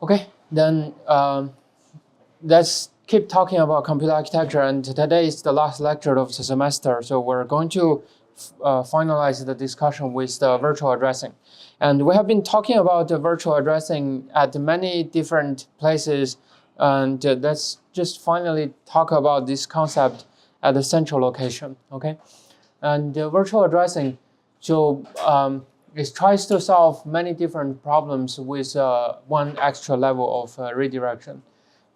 Okay, then let's keep talking about computer architecture. And today is the last lecture of the semester, so we're going to finalize the discussion with the virtual addressing. And we have been talking about the virtual addressing at many different places, and let's just finally talk about this concept at the central location. Okay, and virtual addressing, so it tries to solve many different problems with one extra level of redirection.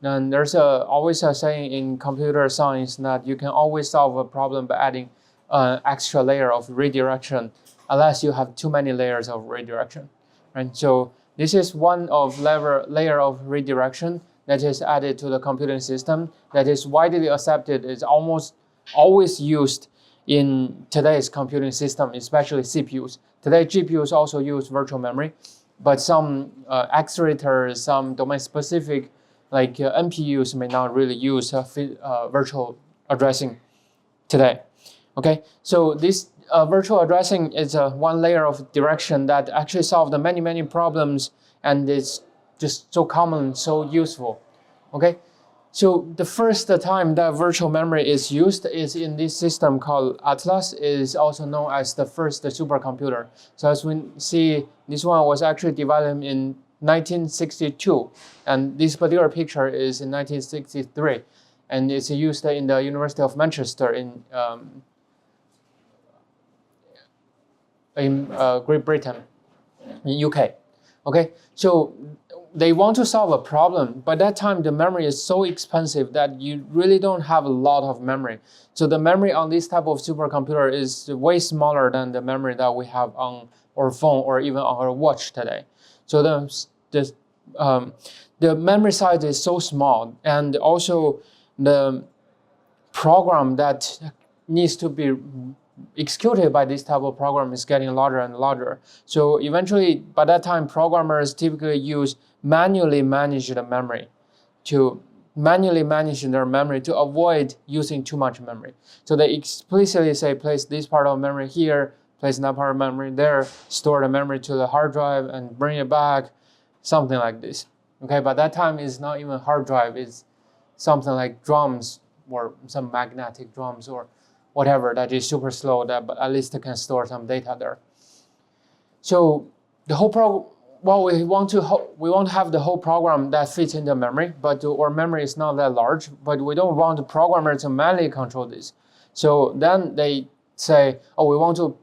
And there's always a saying in computer science that you can always solve a problem by adding an extra layer of redirection, unless you have too many layers of redirection, right? So this is one of layer of redirection that is added to the computing system that is widely accepted, is almost always used in today's computing system, especially CPUs. Today, GPUs also use virtual memory, but some accelerators, some domain-specific like NPUs may not really use virtual addressing today. Okay, so this virtual addressing is one layer of direction that actually solves many problems, and it's just so common, so useful. Okay, so the first time that virtual memory is used is in this system called Atlas. It is also known as the first supercomputer. So as we see, this one was actually developed in 1962, and this particular picture is in 1963, and it's used in the University of Manchester in Great Britain, in UK. Okay, so they want to solve a problem, but that time the memory is so expensive that you really don't have a lot of memory. So the memory on this type of supercomputer is way smaller than the memory that we have on our phone or even on our watch today. So the memory size is so small, and also the program that needs to be executed by this type of program is getting larger and larger. So eventually, by that time, programmers typically use manually managed memory to manually manage their memory to avoid using too much memory. So they explicitly say, place this part of memory here, place that part of memory there, store the memory to the hard drive and bring it back, something like this. Okay, but that time is not even hard drive, it's something like drums or some magnetic drums or whatever that is super slow, that but at least it can store some data there. So the whole we want to have the whole program that fits in the memory, but our memory is not that large, but we don't want the programmer to manually control this. So then they say, oh, we want to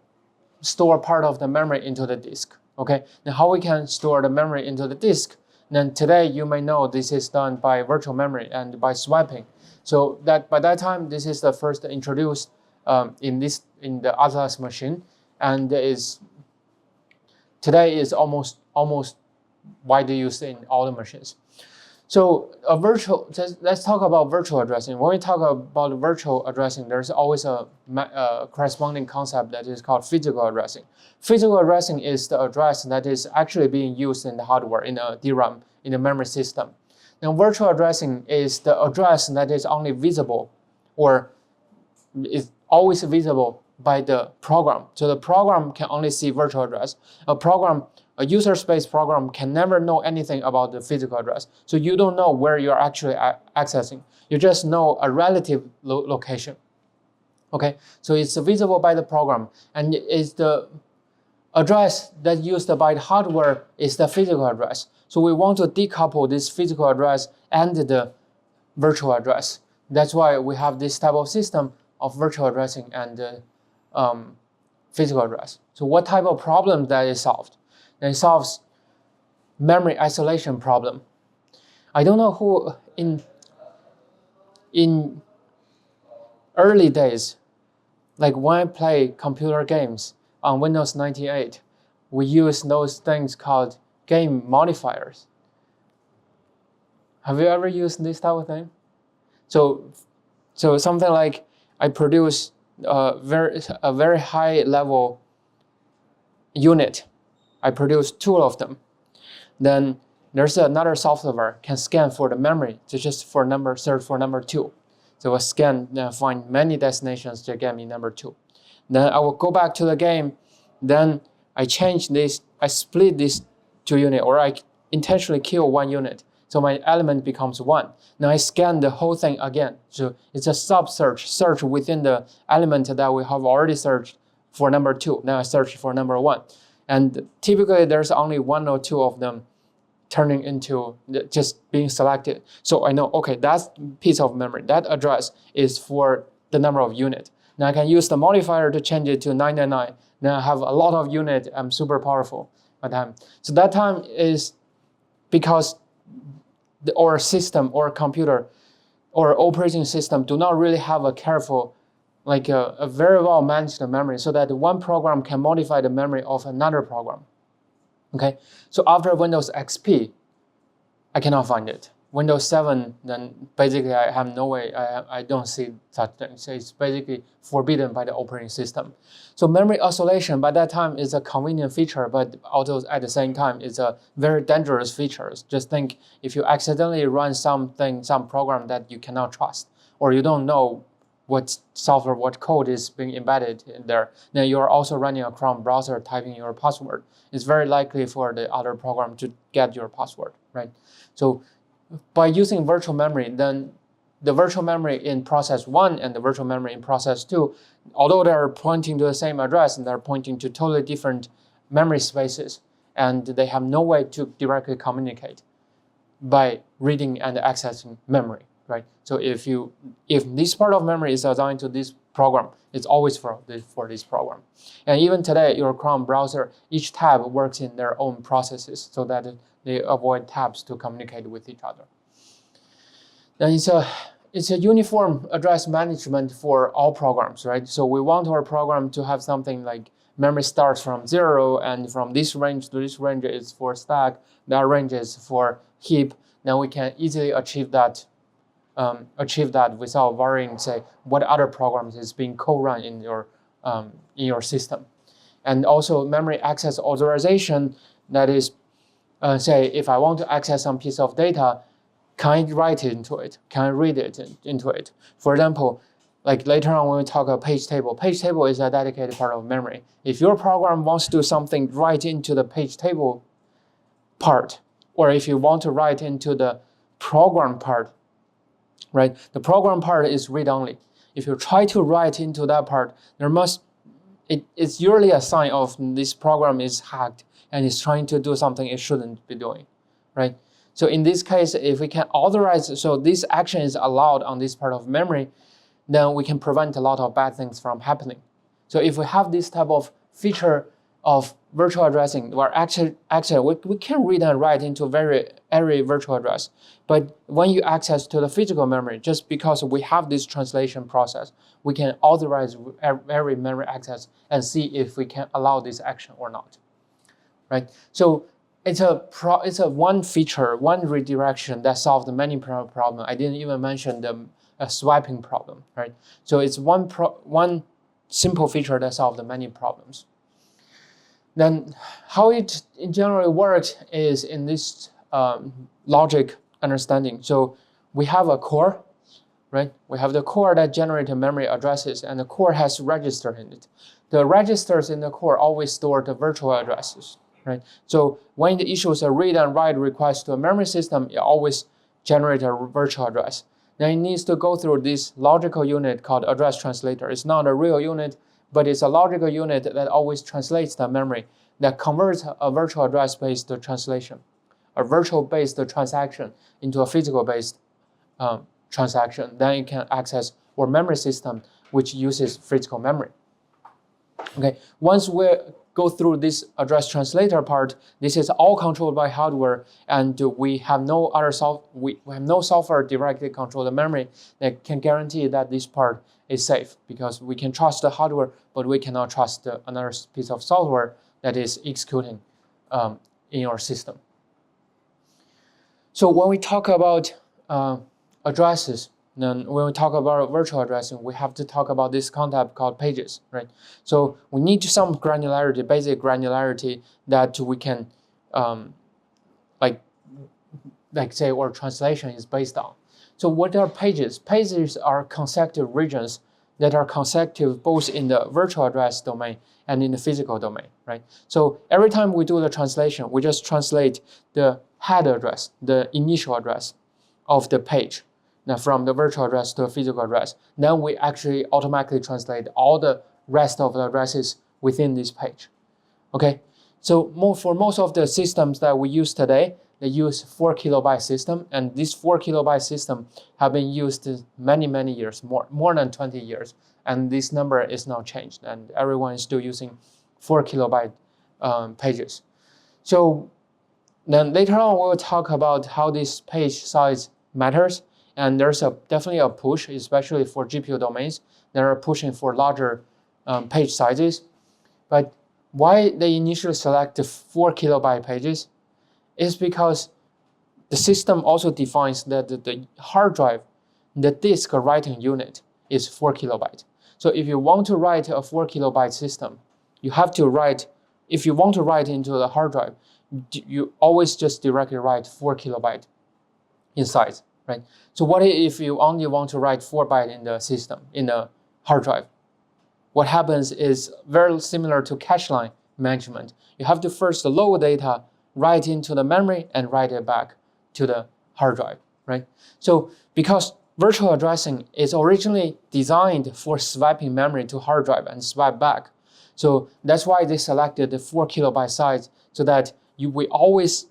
store part of the memory into the disk. Okay, now how we can store the memory into the disk? Then today you may know this is done by virtual memory and by swapping. So that by that time, this is the first introduced in the Atlas machine, and today is almost widely used in all the machines. So let's talk about virtual addressing. When we talk about virtual addressing, there's always a corresponding concept that is called physical addressing. Physical addressing is the address that is actually being used in the hardware, in a DRAM, in the memory system. Now, virtual addressing is the address that is only visible, or is always visible by the program. So the program can only see virtual address. A user space program can never know anything about the physical address. So you don't know where you're actually accessing. You just know a relative location. Okay, so it's visible by the program, and it's the address that's used by the hardware is the physical address. So we want to decouple this physical address and the virtual address. That's why we have this type of system of virtual addressing and physical address. So what type of problem that is solved? It solves memory isolation problem. I don't know who in early days, like when I play computer games on Windows 98, we use those things called game modifiers. Have you ever used this type of thing? So something like I produce a very high level unit. I produce 2 of them. Then there's another software can scan for the memory to just search for number 2. So I scan, find many destinations to get me number 2. Then I will go back to the game. Then I change this. I split these 2 units, or I intentionally kill one unit. So my element becomes 1. Now I scan the whole thing again. So it's a search within the element that we have already searched for number 2. Now I search for number 1. And typically there's only 1 or 2 of them turning into just being selected. So I know, okay, that piece of memory, that address is for the number of unit. Now I can use the modifier to change it to 999. Now I have a lot of unit. I'm super powerful by time. So that time is because our system or computer or operating system do not really have a careful, like a very well managed memory, so that one program can modify the memory of another program. Okay, so after Windows XP, I cannot find it. Windows 7, then basically I have no way, I don't see such things. So it's basically forbidden by the operating system. So memory isolation by that time is a convenient feature, but also at the same time it's a very dangerous feature. Just think if you accidentally run some program that you cannot trust, or you don't know what software, what code is being embedded in there, then you are also running a Chrome browser typing your password. It's very likely for the other program to get your password, right? So by using virtual memory, then the virtual memory in process 1 and the virtual memory in process 2, although they're pointing to the same address and they're pointing to totally different memory spaces, and they have no way to directly communicate by reading and accessing memory, right? So if this part of memory is assigned to this program, it's always for this program. And even today, your Chrome browser, each tab works in their own processes so that they avoid tabs to communicate with each other. Then it's a uniform address management for all programs, right? So we want our program to have something like memory starts from 0, and from this range to this range is for stack, that range is for heap. Then we can easily achieve that without worrying, say, what other programs is being co-run in your system. And also memory access authorization, that is, say, if I want to access some piece of data, can I write it into it? Can I read it into it? For example, like later on when we talk about page table is a dedicated part of memory. If your program wants to do something, write into the page table part, or if you want to write into the program part, right? The program part is read-only. If you try to write into that part, it's usually a sign of this program is hacked and it's trying to do something it shouldn't be doing, right? So in this case, if we can authorize, so this action is allowed on this part of memory, then we can prevent a lot of bad things from happening. So if we have this type of feature of virtual addressing, where actually we can read and write into every virtual address, but when you access to the physical memory, just because we have this translation process, we can authorize every memory access and see if we can allow this action or not, right? So it's a one feature, one redirection that solved many problems. I didn't even mention the swiping problem, right? So it's one simple feature that solved many problems. Then how it generally works is in this logic understanding. So we have a core, right? We have the core that generates memory addresses, and the core has register in it. The registers in the core always store the virtual addresses, right? So when it issues a read and write request to a memory system, it always generates a virtual address. Then it needs to go through this logical unit called address translator. It's not a real unit, but it's a logical unit that always translates the memory, that converts a virtual address-based translation, a virtual-based transaction into a physical-based transaction. Then it can access our memory system, which uses physical memory. Okay, once we go through this address translator part, this is all controlled by hardware, and we have no other we have no software directly control the memory that can guarantee that this part is safe, because we can trust the hardware, but we cannot trust another piece of software that is executing in your system. So when we talk about addresses, then when we talk about virtual addressing, we have to talk about this concept called pages, right? So we need some granularity, basic granularity that we can, like say our translation is based on. So what are pages? Pages are consecutive regions that are consecutive both in the virtual address domain and in the physical domain, right? So every time we do the translation, we just translate the head address, the initial address of the page, now from the virtual address to a physical address, then we actually automatically translate all the rest of the addresses within this page. Okay, so for most of the systems that we use today, they use 4 kilobyte system, and this 4 kilobyte system have been used many years, more than 20 years, and this number is now changed, and everyone is still using 4 kilobyte pages. So then later on, we'll talk about how this page size matters, and there's definitely a push, especially for GPU domains, that are pushing for larger page sizes. But why they initially select the 4 kilobyte pages is because the system also defines that the hard drive, the disk writing unit is 4 kilobyte. So if you want to write a 4 kilobyte system, you have to write, if you want to write into the hard drive, you always just directly write 4 kilobyte inside, right? So what if you only want to write 4 byte in the system, in the hard drive? What happens is very similar to cache line management. You have to first load data, write into the memory, and write it back to the hard drive, right? So because virtual addressing is originally designed for swiping memory to hard drive and swipe back, so that's why they selected the 4 kilobyte size, so that we always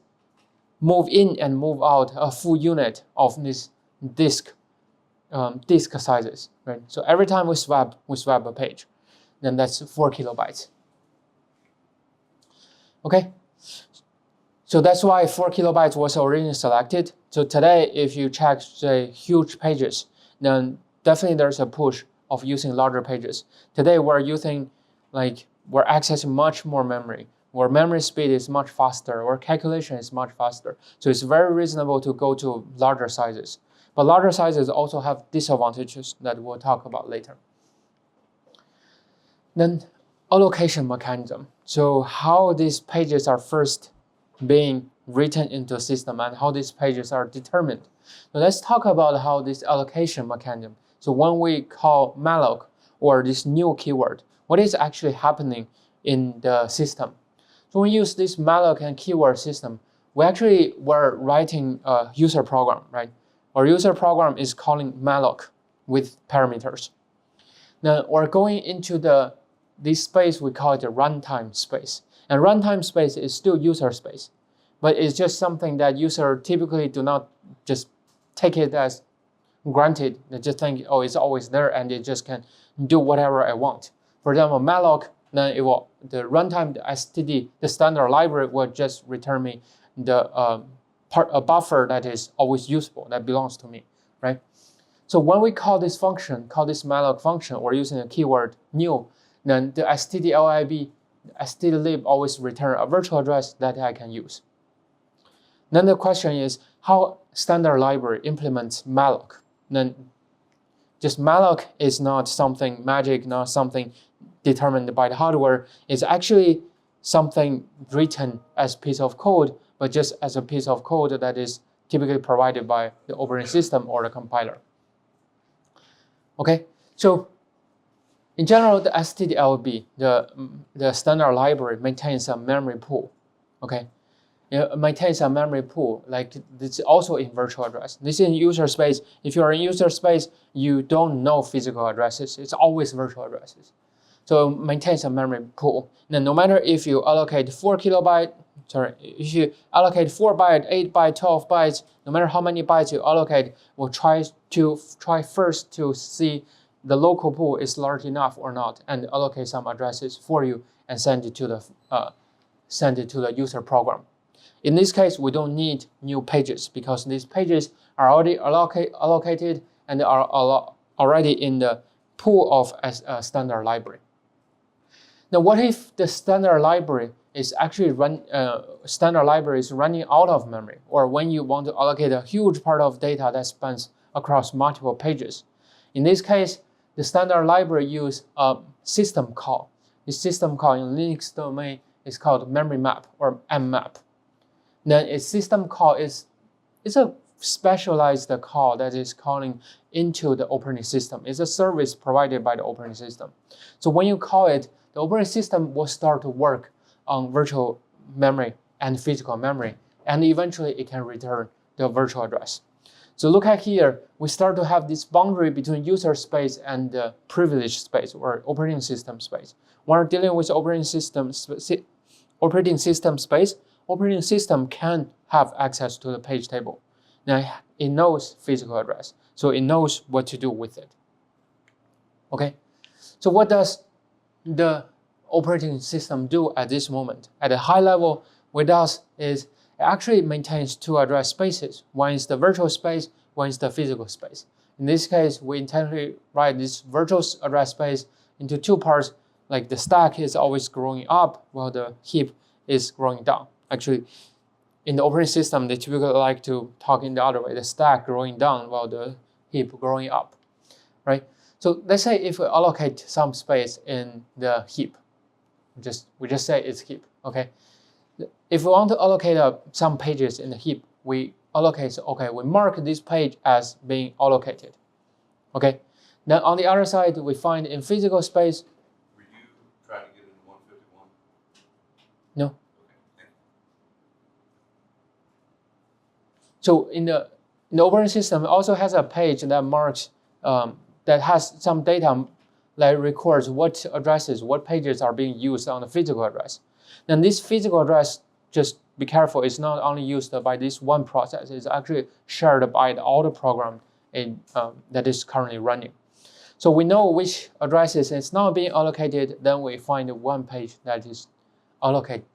move in and move out a full unit of this disk sizes, right? So every time we swap a page, then that's 4 kilobytes. Okay, so that's why 4 kilobytes was originally selected. So today, if you check the huge pages, then definitely there's a push of using larger pages. Today we're using, we're accessing much more memory, where memory speed is much faster, or calculation is much faster. So it's very reasonable to go to larger sizes. But larger sizes also have disadvantages that we'll talk about later. Then allocation mechanism. So how these pages are first being written into the system and how these pages are determined. So let's talk about how this allocation mechanism. So when we call malloc or this new keyword, what is actually happening in the system? So when we use this malloc and keyword system, we actually were writing a user program, right? Our user program is calling malloc with parameters. Now we're going into this space, we call it the runtime space. And runtime space is still user space, but it's just something that user typically do not just take it as granted. They just think, oh, it's always there and it just can do whatever I want. For example, malloc, then it will, the runtime, the std, the standard library will just return me a buffer that is always useful, that belongs to me, right? So when we call this function, call this malloc function, we're using a keyword new, then the stdlib, stdlib always return a virtual address that I can use. Then the question is how standard library implements malloc. Then just malloc is not something magic, not something determined by the hardware. It's actually something written as a piece of code, but just as a piece of code that is typically provided by the operating system or the compiler. Okay, so in general, the stdlib, the standard library, maintains a memory pool. Okay, it maintains a memory pool, like it's also in virtual address. This is in user space. If you're in user space, you don't know physical addresses. It's always virtual addresses. So it maintains a memory pool. Then no matter if you allocate 4 kilobyte, if you allocate 4 byte, 8 byte, 12 bytes, no matter how many bytes you allocate, we'll try first to see the local pool is large enough or not, and allocate some addresses for you and send it to the user program. In this case, we don't need new pages because these pages are already allocated and are already in the pool of a standard library. Now, what if the standard library is actually running out of memory, or when you want to allocate a huge part of data that spans across multiple pages? In this case, the standard library use a system call. The system call in Linux domain is called memory map or mmap. Then a system call is a specialized call that is calling into the operating system. It's a service provided by the operating system. So when you call it, the operating system will start to work on virtual memory and physical memory and eventually it can return the virtual address. So look at here, we start to have this boundary between user space and the privileged space or operating system space. When we're dealing with operating system space, operating system can have access to the page table. Now it knows physical address, so it knows what to do with it. Okay, so what does the operating system do at this moment? At a high level, what it does is it actually maintains two address spaces. One is the virtual space, one is the physical space. In this case, we intentionally write this virtual address space into two parts, like the stack is always growing up while the heap is growing down. Actually, in the operating system, they typically like to talk in the other way, the stack growing down while the heap growing up, right? So let's say if we allocate some space in the heap, we just say it's heap, okay? If we want to allocate some pages in the heap, we allocate, okay, we mark this page as being allocated, okay? Then on the other side, we find in physical space. Were you trying to get into 151? No. Okay. So in the operating system, it also has a page that marks, that has some data that records what addresses, what pages are being used on the physical address. Then this physical address, just be careful, it's not only used by this one process, it's actually shared by all the program that is currently running. So we know which addresses is not being allocated, then we find one page that is allocated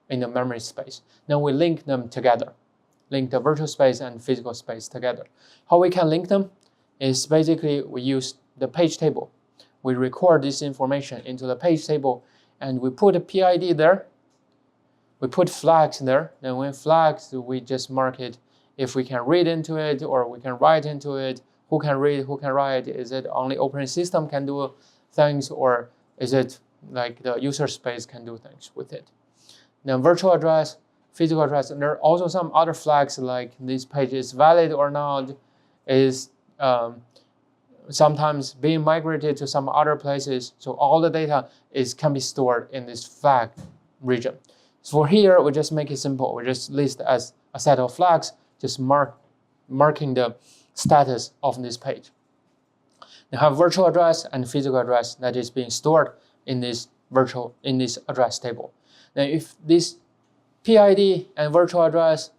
in the memory space. Then we link them together, link the virtual space and physical space together. How we can link them is basically we use the page table. We record this information into the page table and we put a PID there. We put flags there. Then when flags, we just mark it if we can read into it or we can write into it. Who can read, who can write? Is it only operating system can do things, or is it like the user space can do things with it? Then virtual address, physical address, and there are also some other flags like this page is valid or not, is sometimes being migrated to some other places. So all the data can be stored in this flag region. So for here, we just make it simple. We just list as a set of flags, just marking the status of this page. Now have virtual address and physical address that is being stored in this address table. Now if this PID and virtual address,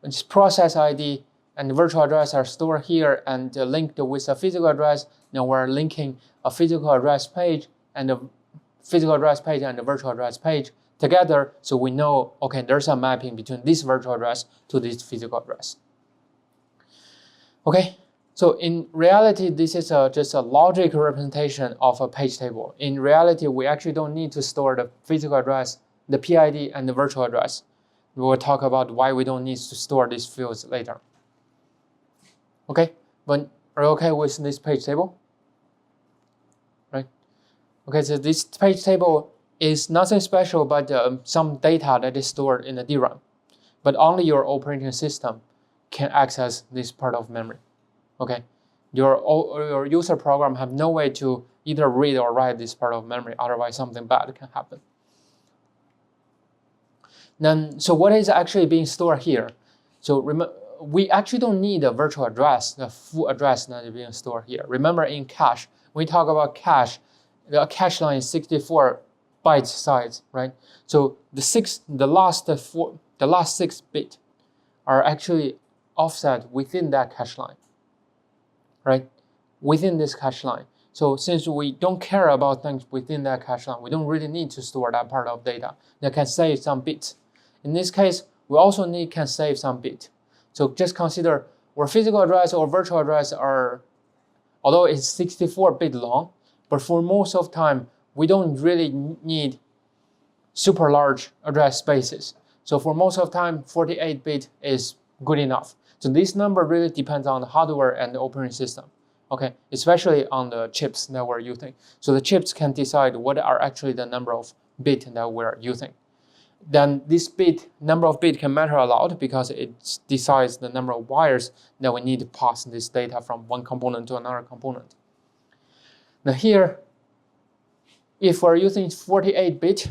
which is process ID, and the virtual address are stored here and linked with a physical address. Now we're linking a physical address page and the physical address page and the virtual address page together, so we know, okay, there's a mapping between this virtual address to this physical address. Okay, so in reality, this is just a logic representation of a page table. In reality, we actually don't need to store the physical address, the PID, and the virtual address. We will talk about why we don't need to store these fields later. Okay, but are you okay with this page table? Right? Okay, so this page table is nothing special but some data that is stored in the DRAM. But only your operating system can access this part of memory. Okay, your user program have no way to either read or write this part of memory, otherwise something bad can happen. Then, so what is actually being stored here? So we actually don't need a virtual address, the full address that is being stored here. Remember in cache, when we talk about cache, the cache line is 64 bytes size, right? So the last 6 bits are actually offset within that cache line, right? Within this cache line. So since we don't care about things within that cache line, we don't really need to store that part of data that can save some bits. In this case, we also can save some bit. So just consider where physical address or virtual address are, although it's 64-bit long, but for most of time, we don't really need super large address spaces. So for most of time, 48-bit is good enough. So this number really depends on the hardware and the operating system, okay? Especially on the chips that we're using. So the chips can decide what are actually the number of bits that we're using. Then this number of bits can matter a lot because it decides the number of wires that we need to pass this data from one component to another component. Now here, if we're using 48-bit,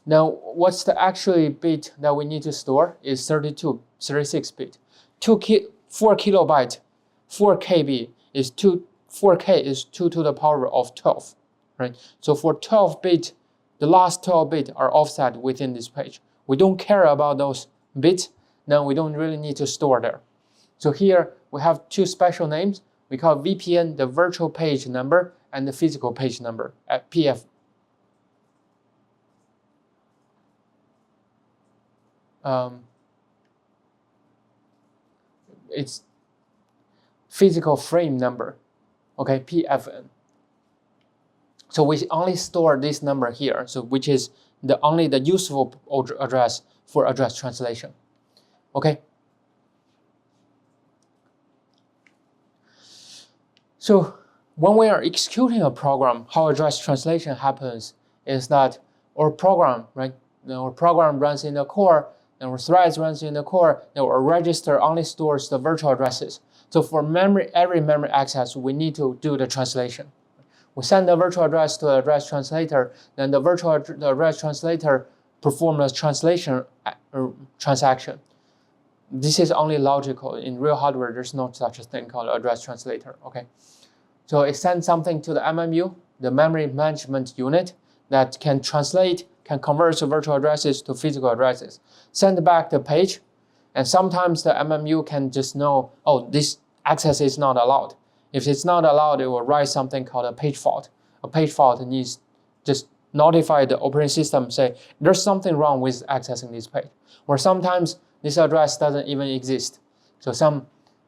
Now, what's the actual bit that we need to store is 36 bit. 4 kilobyte, 4 KB is 4K is 2 to the power of 12, right? So for 12 bit, the last 12 bit are offset within this page. We don't care about those bits, then we don't really need to store there. So here we have two special names. We call VPN the virtual page number and the physical page number at PF. It's physical frame number, okay, PFN. So we only store this number here, so which is only the useful address for address translation, okay? So when we are executing a program, how address translation happens is that our program, right? Our program runs in the core, and our threads runs in the core, and our register only stores the virtual addresses. So for every memory access, we need to do the translation. We send the virtual address to the address translator, then the address translator performs a translation transaction. This is only logical. In real hardware, there's no such a thing called address translator, okay? So it sends something to the MMU, the memory management unit, that can convert the virtual addresses to physical addresses, send back the page, and sometimes the MMU can just know, oh, this access is not allowed. If it's not allowed, it will write something called a page fault. A page fault needs just notify the operating system, say, there's something wrong with accessing this page. Or sometimes this address doesn't even exist. So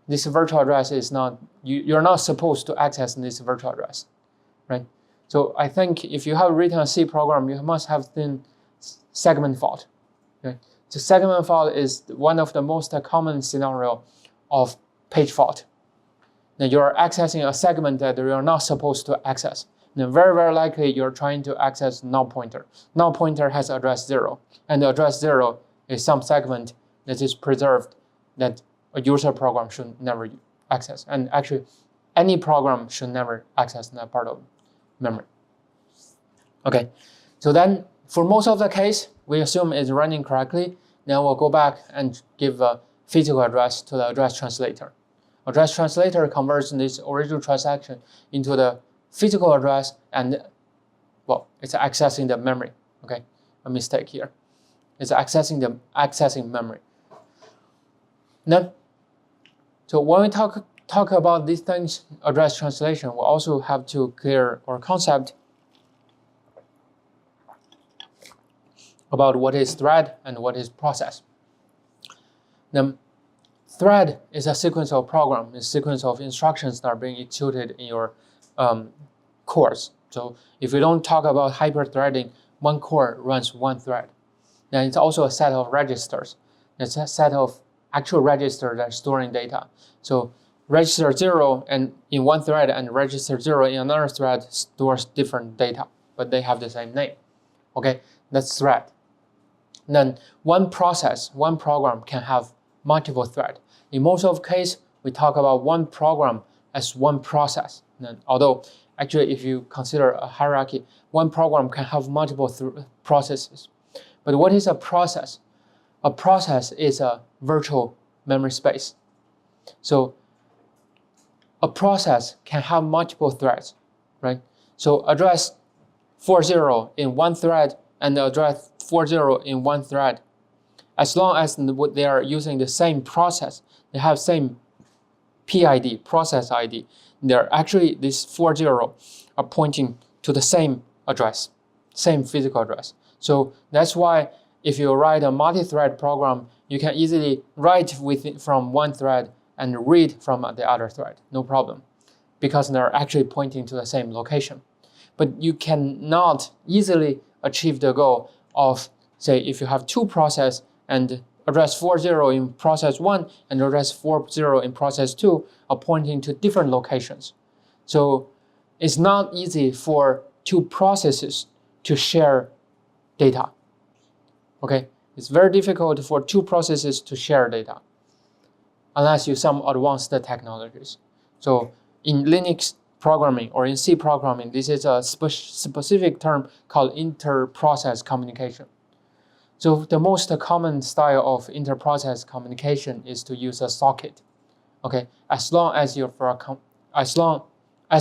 this virtual address is not, you're not supposed to access this virtual address, right? So I think if you have written a C program, you must have seen segment fault. Okay? So segment fault is one of the most common scenario of page fault. Now you're accessing a segment that you're not supposed to access. Now very, very likely you're trying to access null pointer. Null pointer has address 0, and the address 0 is some segment that is preserved that a user program should never access. And actually, any program should never access that part of memory. Okay, so then for most of the case, we assume it's running correctly. Then we'll go back and give a physical address to the address translator. Address translator converts this original transaction into the physical address, and well, it's accessing the memory. Okay, a mistake here. It's accessing memory. Then, so when we talk about these things, address translation, we also have to clear our concept about what is thread and what is process. Now, thread is a sequence of program, a sequence of instructions that are being executed in your cores. So if we don't talk about hyper-threading, one core runs one thread. Then it's also a set of registers. It's a set of actual registers that are storing data. So register 0 and in one thread and register 0 in another thread stores different data, but they have the same name. Okay, that's thread. Then one program can have multiple threads. In most of the case, we talk about one program as one process. And although actually if you consider a hierarchy, one program can have multiple processes. But what is a process? A process is a virtual memory space. So a process can have multiple threads, right? So address 40 in one thread and address 40 in one thread. As long as they are using the same process, they have same PID, process ID. They're actually, these 40 are pointing to the same address, same physical address. So that's why if you write a multi-thread program, you can easily write from one thread and read from the other thread, no problem, because they're actually pointing to the same location. But you cannot easily achieve the goal of, say, if you have two processes and address 40 in process 1 and address 40 in process 2 are pointing to different locations. So it's not easy for two processes to share data. Okay, it's very difficult for two processes to share data unless you use some advanced technologies. So in Linux programming or in C programming, this is a specific term called inter-process communication. So the most common style of inter-process communication is to use a socket. Okay, as long as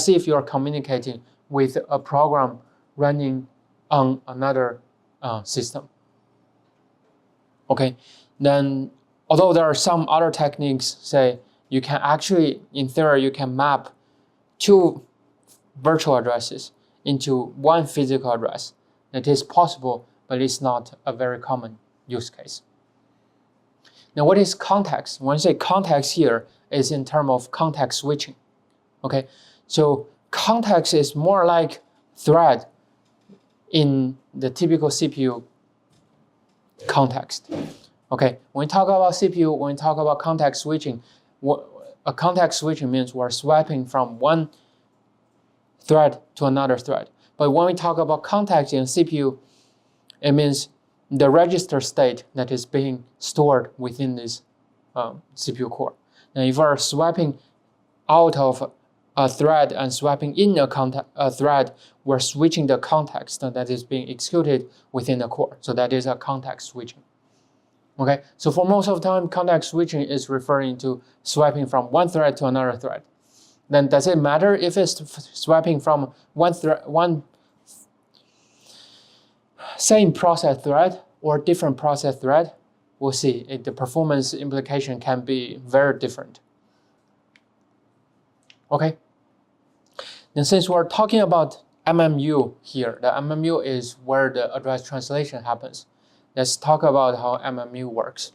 if you're communicating with a program running on another system. Okay, then although there are some other techniques, say you can actually, in theory, you can map two virtual addresses into one physical address. It is possible, but it's not a very common use case. Now, what is context? When I say context here, is in terms of context switching. Okay, so context is more like thread in the typical CPU context. Okay, when we talk about CPU, when we talk about context switching, a context switching means we're swapping from one thread to another thread. But when we talk about context in CPU, it means the register state that is being stored within this CPU core. Now, if we're swapping out of a thread and swapping in a thread, we're switching the context that is being executed within the core. So that is a context switching. Okay, so for most of the time, context switching is referring to swapping from one thread to another thread. Then does it matter if it's swapping from one same process thread or different process thread? We'll see. The performance implication can be very different. Okay. Then since we're talking about MMU here, the MMU is where the address translation happens. Let's talk about how MMU works.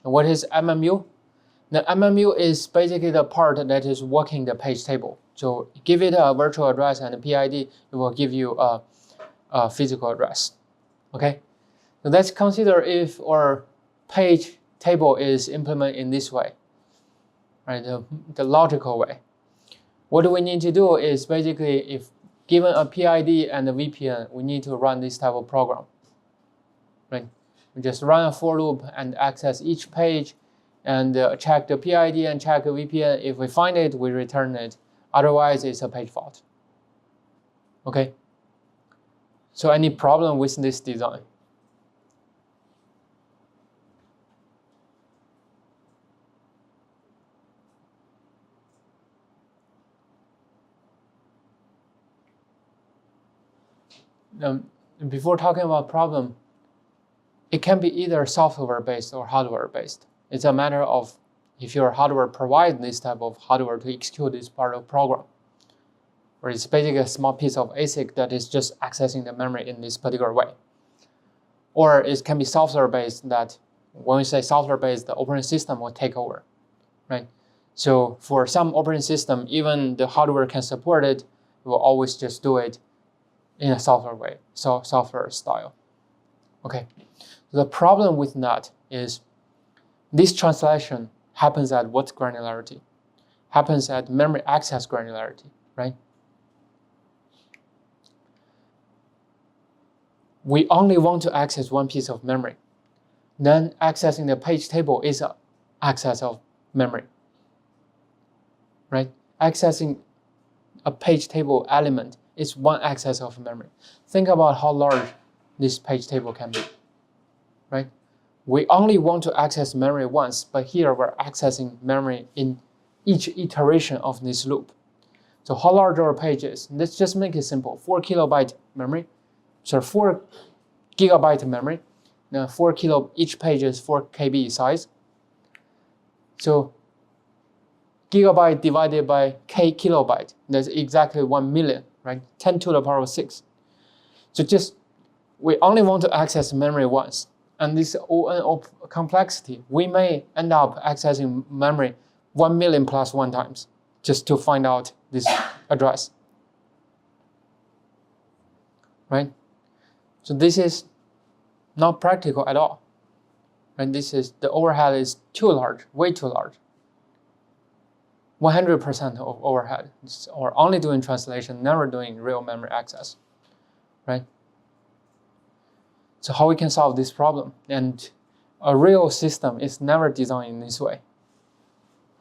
And what is MMU? The MMU is basically the part that is working the page table. So give it a virtual address and a PID, it will give you a physical address. Okay? So let's consider if our page table is implemented in this way, right? The logical way. What do we need to do is basically, if given a PID and a VPN, we need to run this type of program, right? We just run a for loop and access each page and check the PID and check the VPN. If we find it, we return it. Otherwise, it's a page fault. Okay? So any problem with this design? Before talking about problem, it can be either software-based or hardware-based. It's a matter of if your hardware provides this type of hardware to execute this part of program, or it's basically a small piece of ASIC that is just accessing the memory in this particular way. Or it can be software-based that, when we say software-based, the operating system will take over, right? So for some operating system, even the hardware can support it, it will always just do it in a software way, so software style. Okay, the problem with that is this translation happens at what granularity? Happens at memory access granularity, right? We only want to access one piece of memory. Then accessing the page table is an access of memory, right? Accessing a page table element is one access of memory. Think about how large this page table can be, right? We only want to access memory once, but here we're accessing memory in each iteration of this loop. So how large our page is? Let's just make it simple. 4 kilobyte memory, so 4 gigabyte memory. Now each page is 4 KB size. So gigabyte divided by kilobyte, that's exactly 1 million, right? 10 to the power of 6. So we only want to access memory once. And this ON complexity, we may end up accessing memory 1 million plus 1 times just to find out this address, right? So this is not practical at all, and the overhead is too large, way too large. 100% of overhead, or only doing translation, never doing real memory access, right? So how we can solve this problem? And a real system is never designed in this way.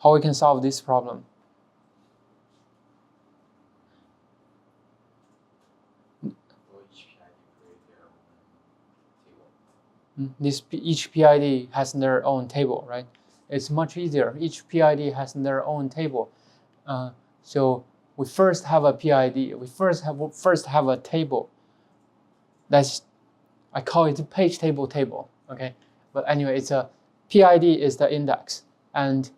How we can solve this problem? each PID has their own table, right? It's much easier. Each PID has their own table. So we first have a PID. We first have a table. I call it page table. Okay, but anyway, it's a PID is the index, and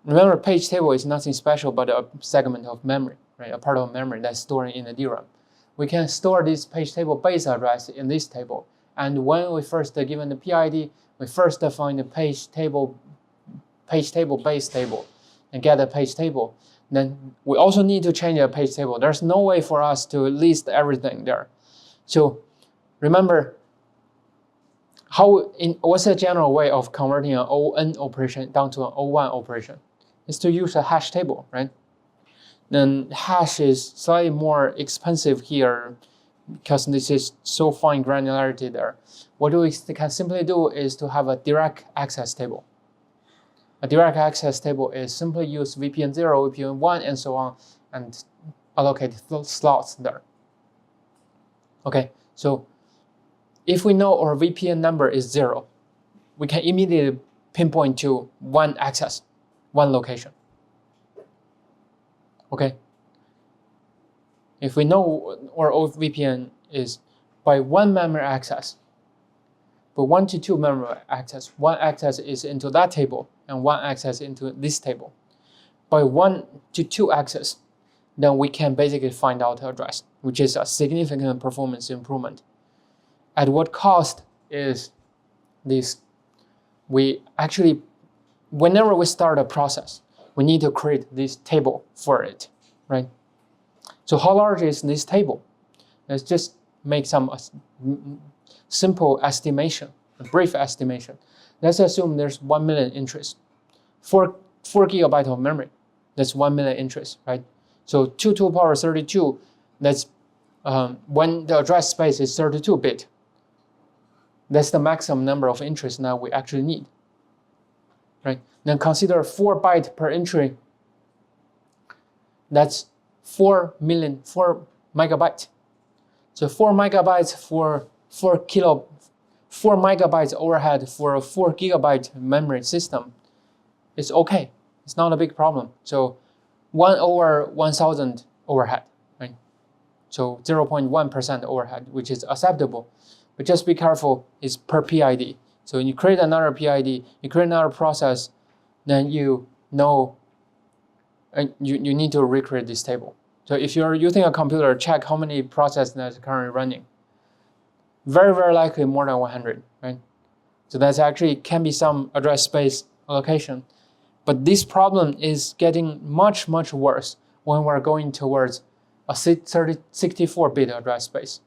remember, page table is nothing special but a segment of memory, right? A part of memory that's stored in the DRAM. We can store this page table base address in this table. And when we first given the PID, we first define the page table base table and get a page table. Then we also need to change a page table. There's no way for us to list everything there. So remember, what's the general way of converting an ON operation down to an O1 operation? Is to use a hash table, right? Then hash is slightly more expensive here because this is so fine granularity there. What we can simply do is to have a direct access table. A direct access table is simply use VPN 0, VPN 1, and so on, and allocate slots there. Okay, so if we know our VPN number is 0, we can immediately pinpoint to one access, one location. Okay. If we know our VPN is by one memory access, but 1 to 2 memory access, one access is into that table and one access into this table. By 1 to 2 access, then we can basically find out the address, which is a significant performance improvement. At what cost is this? We actually, whenever we start a process, we need to create this table for it, right? So how large is this table? Let's just make some simple estimation, a brief estimation. Let's assume there's 1 million entries. 4 gigabytes of memory, that's 1 million entries, right? So 2 to the power 32, that's when the address space is 32-bit. That's the maximum number of entries now we actually need, right? Then consider 4 bytes per entry. That's 4 megabytes. So 4 megabytes for 4 megabytes overhead for a 4 gigabyte memory system is okay. It's not a big problem. So 1 over 1,000 overhead, right? So 0.1% overhead, which is acceptable. But just be careful, it's per PID. So when you create another PID, you create another process, then you know you need to recreate this table. So if you're using a computer, check how many processes that's currently running. Very, very likely more than 100, right? So that's actually can be some address space allocation. But this problem is getting much, much worse when we're going towards a 64-bit address space.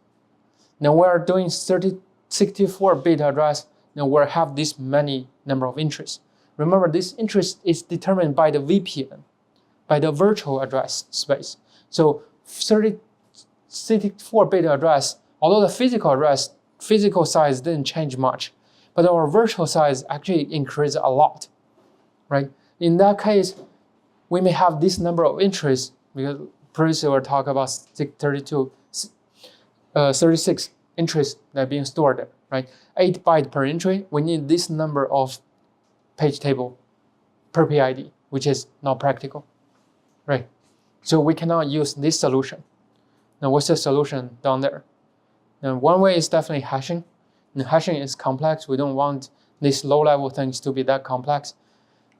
Now we're doing 64-bit address, now we'll have this many number of entries. Remember, this entry is determined by the VPN, by the virtual address space. So 64-bit address, although the physical size didn't change much, but our virtual size actually increased a lot, right? In that case, we may have this number of entries because previously we talked about 36 entries that are being stored there, right? 8 bytes per entry, we need this number of page table per PID, which is not practical, right? So we cannot use this solution. Now what's the solution down there? And one way is definitely hashing. And hashing is complex. We don't want these low-level things to be that complex.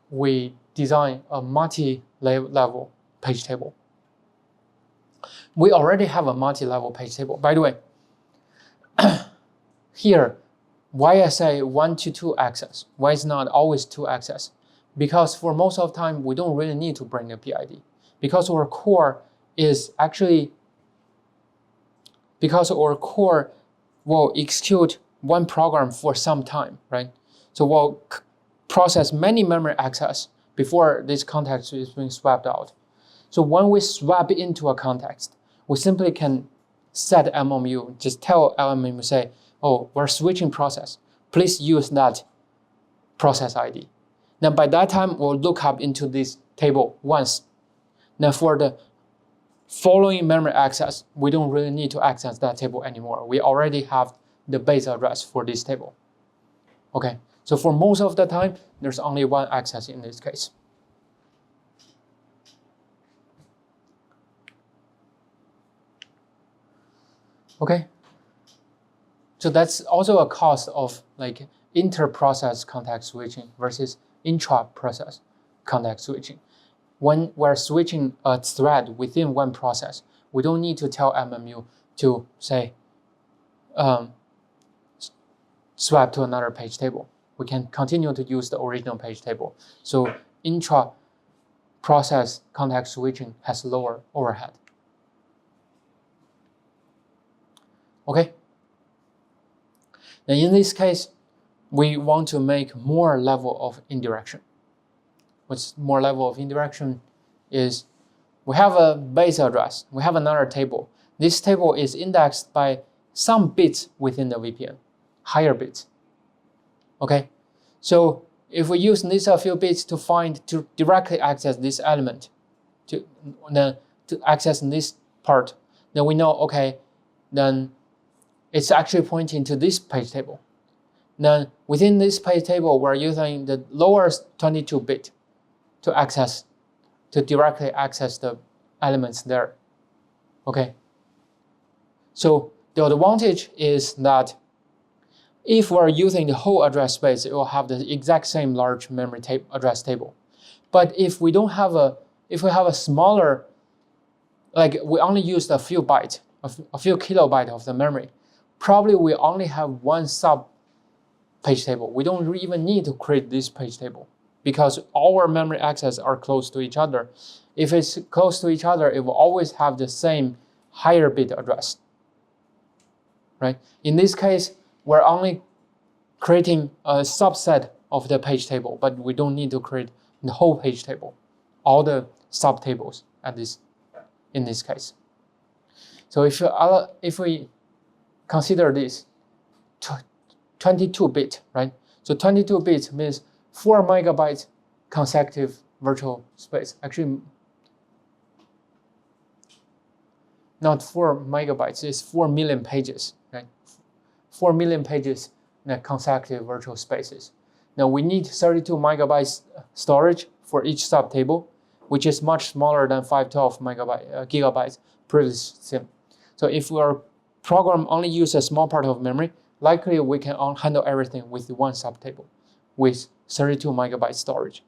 We design a multi-level page table. We already have a multi-level page table. By the way, here, why I say 1 to 2 access? Why is not always 2 access? Because for most of the time, we don't really need to bring the PID. Because our core will execute one program for some time, right? So we'll process many memory access before this context is being swapped out. So when we swap into a context, we simply can set MMU, just tell MMU, say, oh, we're switching process. Please use that process ID. Now by that time, we'll look up into this table once. Now for the following memory access, we don't really need to access that table anymore. We already have the base address for this table. Okay, so for most of the time, there's only one access in this case. Okay, so that's also a cost of like inter-process context switching versus intra-process context switching. When we're switching a thread within one process, we don't need to tell MMU to say swap to another page table. We can continue to use the original page table. So intra-process context switching has lower overhead. Okay. Then in this case, we want to make more level of indirection. What's more level of indirection is we have a base address. We have another table. This table is indexed by some bits within the VPN, higher bits. Okay, so if we use these a few bits to directly access this element, to access this part, then we know, okay, then it's actually pointing to this page table. Then within this page table, we're using the lower 22-bit to directly access the elements there. Okay. So the advantage is that if we're using the whole address space, it will have the exact same large memory address table. But if we don't have if we have a smaller, like we only used a few bytes, a few kilobytes of the memory, probably we only have one sub page table. We don't even need to create this page table because our memory access are close to each other. If it's close to each other, it will always have the same higher bit address, right? In this case, we're only creating a subset of the page table, but we don't need to create the whole page table, all the subtables in this case. So if we consider this 22-bit, right? So 22 bits means 4 megabytes consecutive virtual space. Actually, not 4 megabytes, it's 4 million pages, right? 4 million pages in consecutive virtual spaces. Now we need 32 megabytes storage for each subtable, which is much smaller than 512 gigabytes previous sim. So if our program only uses a small part of memory, likely we can handle everything with one subtable with 32 megabyte storage,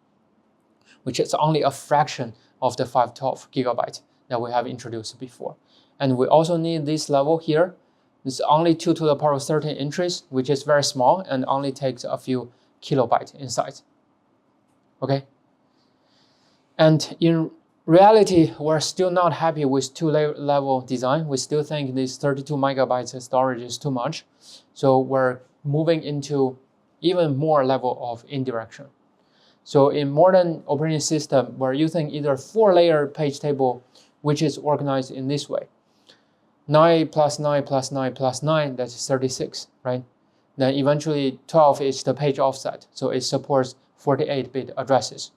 which is only a fraction of the 512 gigabyte that we have introduced before. And we also need this level here. It's only 2 to the power of 13 entries, which is very small and only takes a few kilobytes in size. Okay? And in reality, we're still not happy with two-level design. We still think this 32 megabytes of storage is too much. So we're moving into even more level of indirection. So in modern operating system, we're using either 4-layer page table, which is organized in this way. 9 plus 9 plus 9 plus 9, that's 36, right? Then eventually 12 is the page offset, so it supports 48-bit addresses.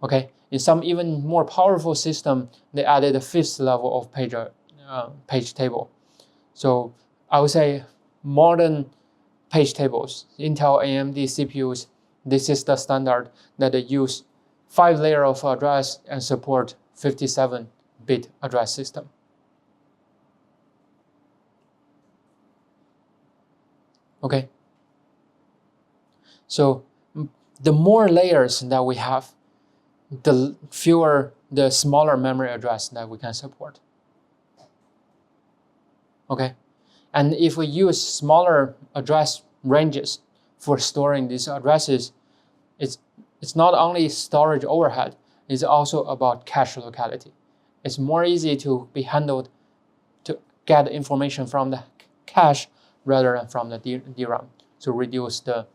Okay, in some even more powerful system, they added a 5th level of page table. So I would say modern page tables, Intel, AMD CPUs, this is the standard that they use 5 layers of address and support 57-bit address system. Okay. So the more layers that we have, the smaller memory address that we can support. Okay. And if we use smaller address ranges for storing these addresses, it's not only storage overhead, it's also about cache locality. It's more easy to be handled to get information from the cache rather than from the DRAM to reduce the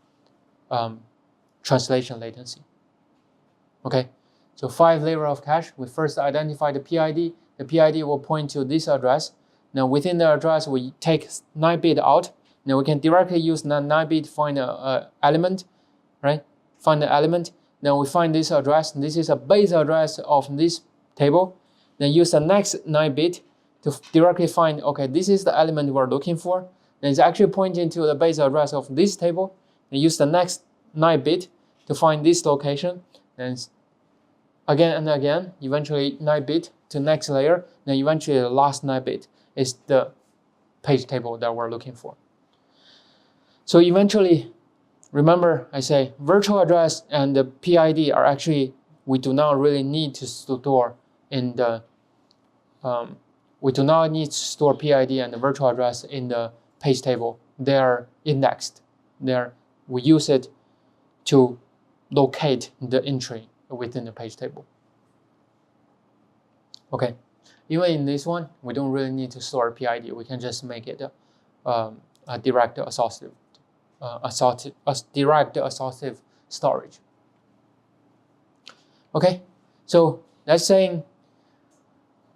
translation latency. Okay, so 5 layers of cache. We first identify the PID. The PID will point to this address. Now within the address, we take 9-bit out. Now we can directly use that 9-bit to find an element, right? Find the element. Then we find this address. This is a base address of this table. Then use the next 9-bit to directly find, okay, this is the element we're looking for. And it's actually pointing to the base address of this table. and use the next 9 bit to find this location, then again and again, eventually 9 bit to next layer, then eventually the last 9 bit is the page table that we're looking for. So eventually, remember I say virtual address and the PID are actually, we do not really need to store in the, we do not need to store PID and the virtual address in the page table. They are indexed. We use it to locate the entry within the page table. Okay, even in this one, we don't really need to store PID. We can just make it a direct associative storage. Okay, so let's say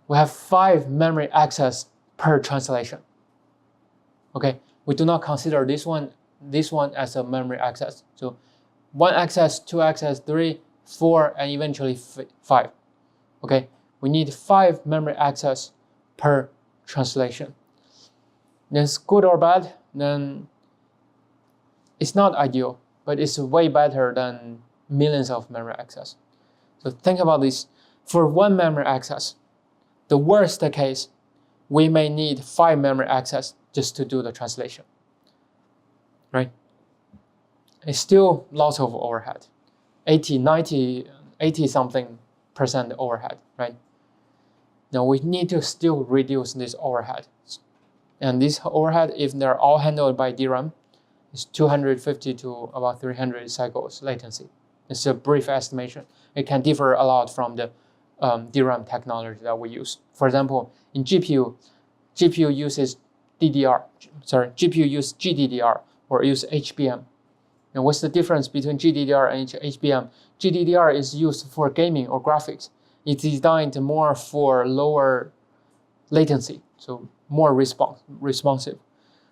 we have 5 memory access per translation. Okay, we do not consider this one as a memory access. So 1 access, 2 access, 3, 4, and eventually 5. Okay, we need 5 memory access per translation. Then it's good or bad, then it's not ideal, but it's way better than millions of memory access. So think about this. For 1 memory access, the worst case, we may need 5 memory access just to do the translation, right? It's still lots of overhead, 80 something % overhead, right? Now we need to still reduce this overhead. And this overhead, if they're all handled by DRAM, is 250 to about 300 cycles latency. It's a brief estimation. It can differ a lot from the DRAM technology that we use. For example, in GPU uses GPU use GDDR or use HBM. And what's the difference between GDDR and HBM? GDDR is used for gaming or graphics. It's designed more for lower latency, so more responsive.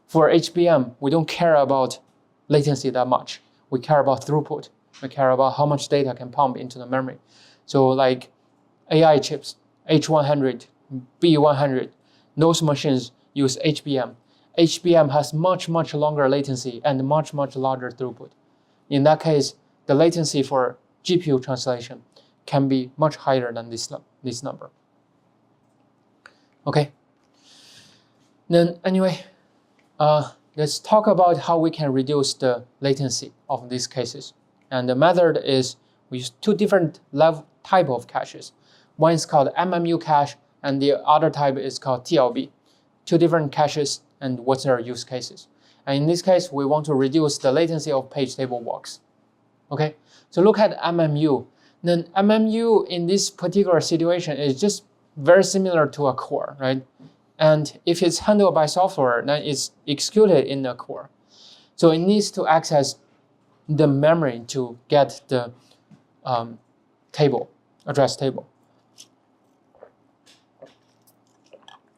For HBM, we don't care about latency that much. We care about throughput. We care about how much data can pump into the memory. So like AI chips, H100, B100, those machines use HBM. HBM has much longer latency and much larger throughput. In that case, the latency for GPU translation can be much higher than this number. Okay. Then anyway, let's talk about how we can reduce the latency of these cases. And the method is we use 2 different type of caches. One is called MMU cache, and the other type is called TLB. 2 different caches and what's their use cases. And in this case, we want to reduce the latency of page table walks. Okay, so look at MMU. Then MMU in this particular situation is just very similar to a core, right? And if it's handled by software, then it's executed in the core. So it needs to access the memory to get the address table.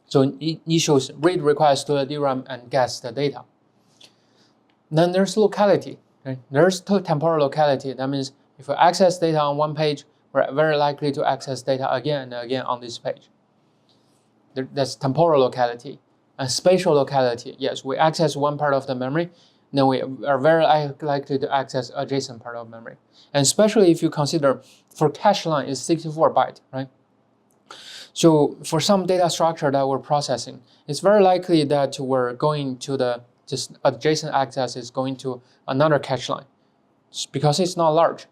So it issues read requests to the DRAM and gets the data. Then there's locality. Right? There's temporal locality. That means if we access data on one page, we're very likely to access data again and again on this page. That's temporal locality. And spatial locality, yes, we access one part of the memory, then we are very likely to access adjacent part of memory. And especially if you consider for cache line is 64 byte, right? So for some data structure that we're processing, it's very likely that we're going to the just adjacent access is going to another cache line because it's not large.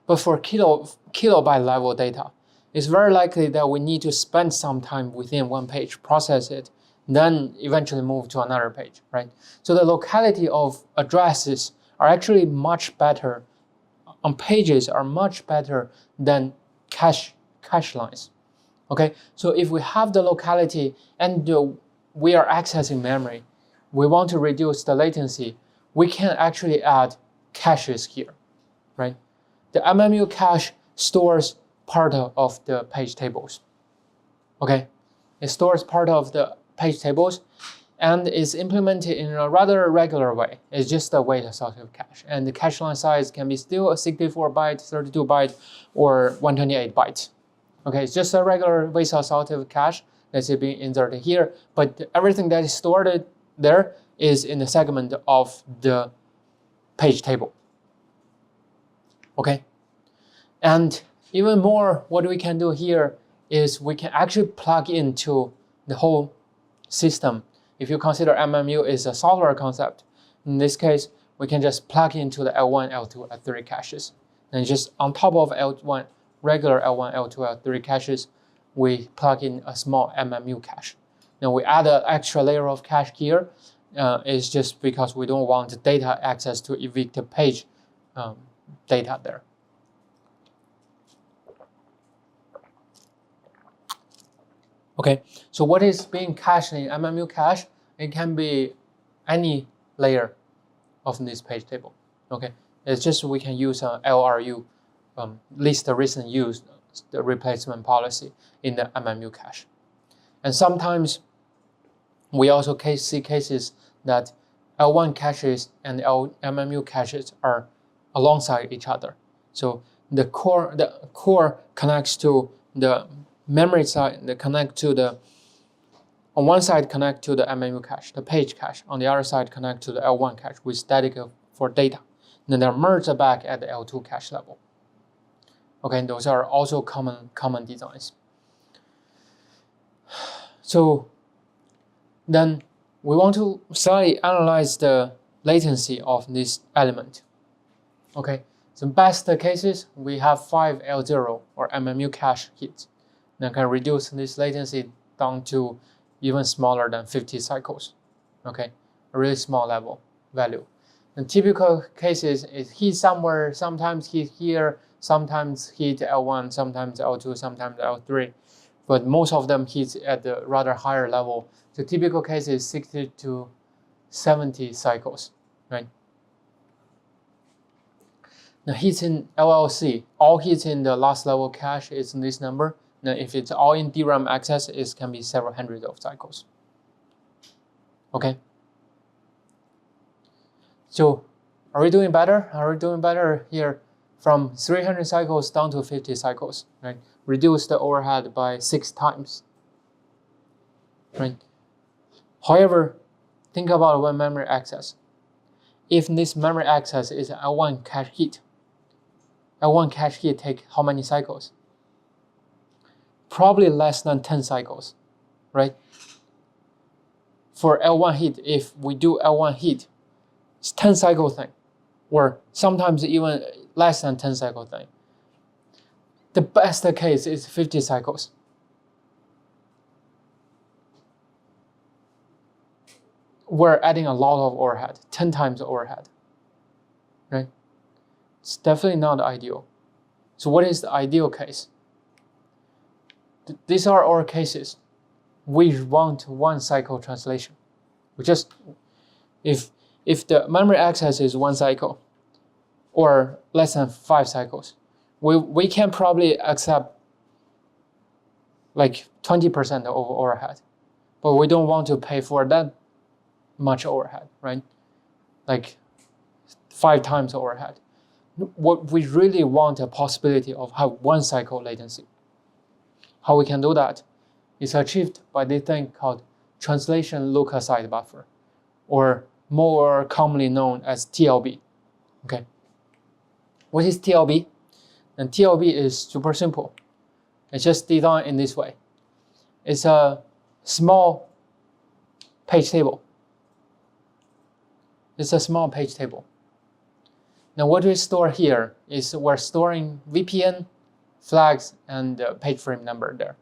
But for kilobyte level data, it's very likely that we need to spend some time within one page, process it, then eventually move to another page, right? So the locality of addresses are actually much better on pages are much better than cache lines. Okay, so if we have the locality and we are accessing memory, we want to reduce the latency, we can actually add caches here, right? The MMU cache stores part of the page tables. Okay, it stores part of the page tables and is implemented in a rather regular way. It's just a weight associative cache. And the cache line size can be still a 64 byte, 32 byte, or 128 byte. Okay, it's just a regular weight associative cache that's being inserted here, but everything that is stored there is in the segment of the page table. Okay, and even more, what we can do here is we can actually plug into the whole system. If you consider MMU is a software concept, in this case, we can just plug into the L1, L2, L3 caches. And just on top of L1, regular L1, L2, L3 caches, we plug in a small MMU cache. Now we add an extra layer of cache here, is just because we don't want data access to evicted page data there. Okay, so what is being cached in MMU cache? It can be any layer of this page table. Okay, it's just we can use LRU, least recent use, the replacement policy in the MMU cache. And sometimes we also see cases that L1 caches and MMU caches are alongside each other. So the core connects to the memory side, they connect to the, on one side connect to the MMU cache, the page cache, on the other side connect to the L1 cache with static for data. Then they're merged back at the L2 cache level. Okay, those are also common designs. So then we want to slightly analyze the latency of this element. Okay, so best cases, we have 5 L0 or MMU cache hits. Then can reduce this latency down to even smaller than 50 cycles. Okay, a really small level value. And typical cases is hit somewhere, sometimes hit here, sometimes hit L1, sometimes L2, sometimes L3, but most of them hit at the rather higher level. The typical case is 60 to 70 cycles, right? Now hits in LLC, all hits in the last level cache is this number. Now if it's all in DRAM access, it can be several hundred of cycles. Okay. So are we doing better? Are we doing better here from 300 cycles down to 50 cycles, right? Reduce the overhead by 6 times, right? However, think about one memory access. If this memory access is L1 cache hit, L1 cache hit take how many cycles? Probably less than 10 cycles, right? For L1 hit, if we do L1 hit, it's 10 cycle thing, or sometimes even less than 10 cycle thing. The best case is 50 cycles. We're adding a lot of overhead, 10 times overhead, right? It's definitely not ideal. So what is the ideal case? These are our cases. We want 1 cycle translation. We just, if the memory access is 1 cycle or less than 5 cycles, we can probably accept like 20% of overhead, but we don't want to pay for that much overhead, right? Like 5 times overhead. What we really want a possibility of have 1 cycle latency. How we can do that is achieved by this thing called Translation Lookaside Buffer, or more commonly known as TLB. Okay. What is TLB? And TLB is super simple. It's just designed in this way. It's a small page table. It's a small page table. Now what we store here is we're storing VPN, flags, and page frame number there.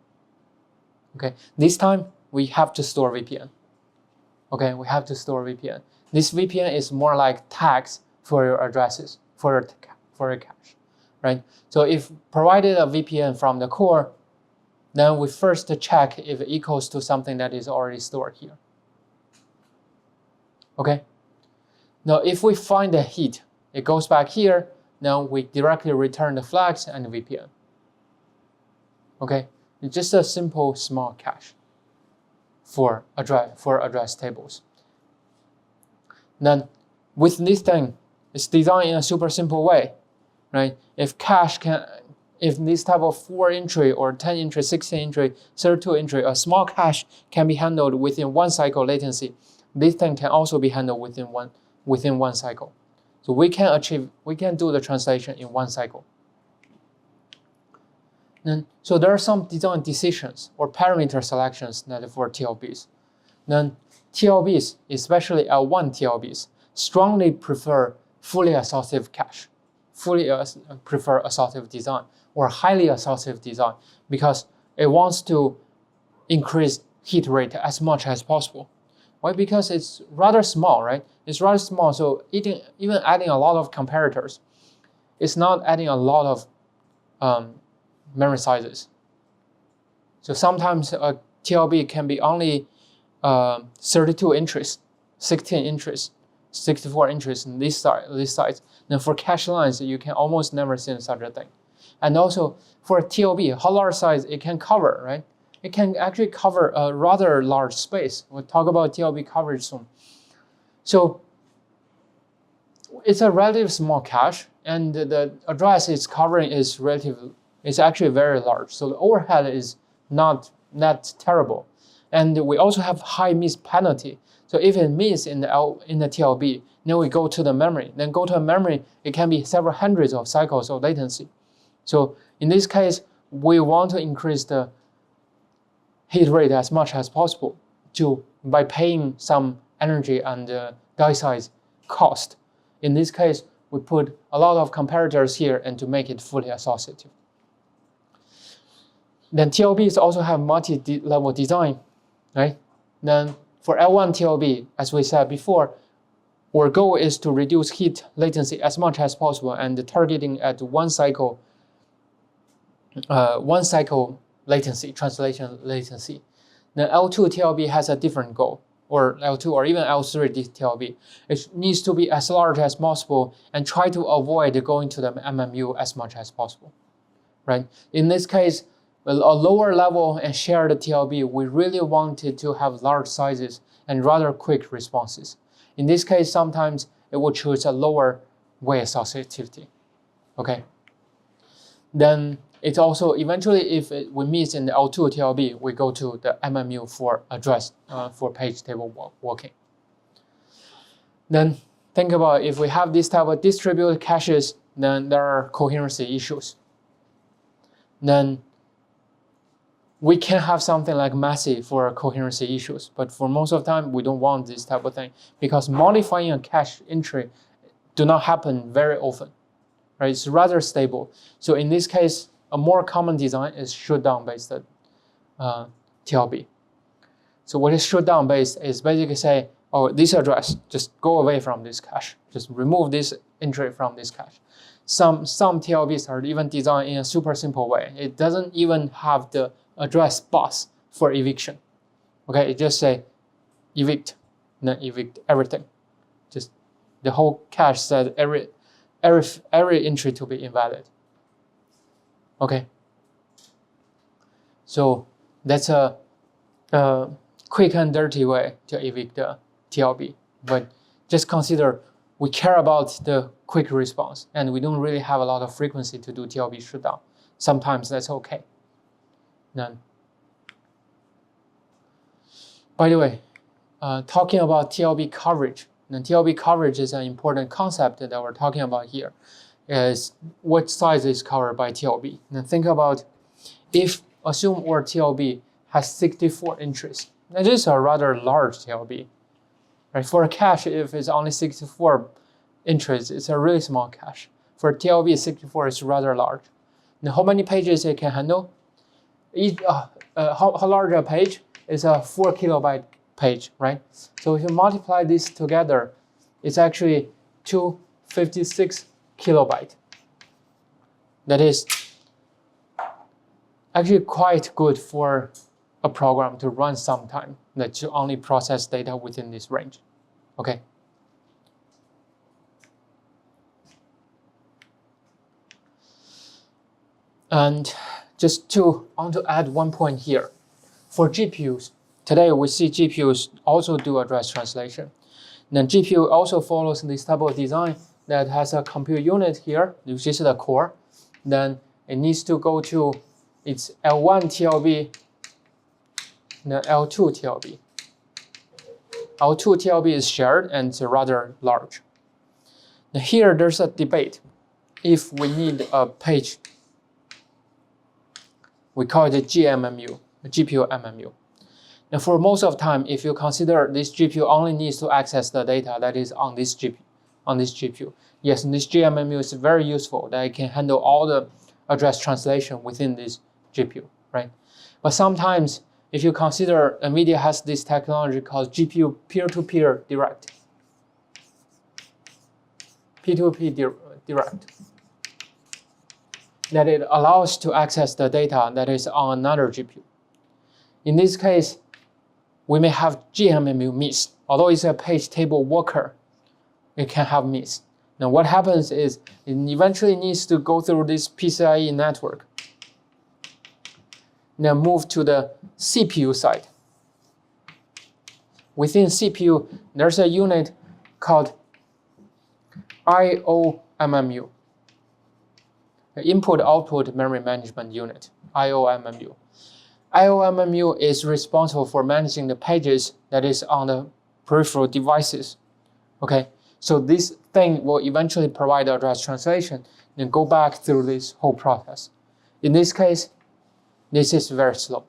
Okay, this time we have to store VPN. Okay, we have to store VPN. This VPN is more like tags for your addresses, for your cache, right? So if provided a VPN from the core, then we first check if it equals to something that is already stored here. Okay, now if we find a hit, it goes back here, now we directly return the flags and the VPN. Okay, it's just a simple small cache for address tables. Then with this thing, it's designed in a super simple way, right? If this type of 4 entry or 10 entry, 16 entry, 32 entry, a small cache can be handled within 1 cycle latency. This thing can also be handled within one cycle. So we can do the translation in one cycle. Then, so there are some design decisions or parameter selections that for TLBs. Then TLBs, especially L1 TLBs, strongly prefer fully associative cache, prefer associative design or highly associative design because it wants to increase heat rate as much as possible. Why? Because it's rather small, right? It's rather small, so even adding a lot of comparators, it's not adding a lot of memory sizes. So sometimes a TLB can be only 32 inches, 16 inches, 64 inches in this size. Then for cache lines, you can almost never see such a thing. And also for a TLB, how large size it can cover, right? It can actually cover a rather large space. We'll talk about TLB coverage soon. So it's a relatively small cache, and the address it's covering is actually very large. So the overhead is not that terrible. And we also have high miss penalty. So if it miss in the TLB, then we go to the memory. Then go to a memory, it can be several hundreds of cycles of latency. So in this case, we want to increase the heat rate as much as possible by paying some energy and die size cost. In this case, we put a lot of comparators here and to make it fully associative. Then TLBs also have multi-level design, right? Then for L1 TLB, as we said before, our goal is to reduce heat latency as much as possible and targeting at one cycle latency, translation latency. Then L2 TLB has a different goal, or L2 or even L3 TLB. It needs to be as large as possible and try to avoid going to the MMU as much as possible, right? In this case, a lower level and shared TLB, we really wanted to have large sizes and rather quick responses. In this case, sometimes it will choose a lower way associativity, okay? Then it's also eventually, if we miss in the L2 TLB, we go to the MMU for address for page table walking. Then think about if we have this type of distributed caches, then there are coherency issues. Then we can have something like messy for coherency issues, but for most of the time, we don't want this type of thing because modifying a cache entry do not happen very often, right? It's rather stable. So in this case, a more common design is shoot-down based TLB. So what is shoot-down based is basically say, oh, this address, just go away from this cache. Just remove this entry from this cache. Some TLBs are even designed in a super simple way. It doesn't even have the address bus for eviction. Okay, it just say evict, then evict everything. Just the whole cache said every entry to be invalid. Okay. So that's a quick and dirty way to evict the TLB. But just consider we care about the quick response and we don't really have a lot of frequency to do TLB shutdown. Sometimes that's okay. None. By the way, talking about TLB coverage, then TLB coverage is an important concept that we're talking about here. Is what size is covered by TLB. Then think about if assume our TLB has 64 inches. That is a rather large TLB. Right? For a cache, if it's only 64 inches, it's a really small cache. For TLB, 64 is rather large. Now, how many pages it can handle? How large a page is a 4 kilobyte page, right? So if you multiply this together, it's actually 256 kilobyte. That is actually quite good for a program to run sometime that you only process data within this range. Okay. And I want to add one point here. For GPUs, today we see GPUs also do address translation. Then GPU also follows this type of design that has a compute unit here, which is the core. Then it needs to go to its L1 TLB, then L2 TLB. L2 TLB is shared and it's rather large. Now here, there's a debate. If we need a page, we call it a GMMU, a GPU MMU. Now for most of the time, if you consider this GPU only needs to access the data that is on this GPU, yes, this GMMU is very useful, that it can handle all the address translation within this GPU, right? But sometimes, if you consider NVIDIA has this technology called GPU peer-to-peer direct, P2P direct, that it allows to access the data that is on another GPU. In this case, we may have GMMU miss. Although it's a page table worker, it can have miss. Now what happens is it eventually needs to go through this PCIe network. Now move to the CPU side. Within CPU, there's a unit called IOMMU, Input-Output Memory Management Unit, IOMMU. IOMMU is responsible for managing the pages that is on the peripheral devices. Okay, so this thing will eventually provide the address translation and go back through this whole process. In this case, this is very slow.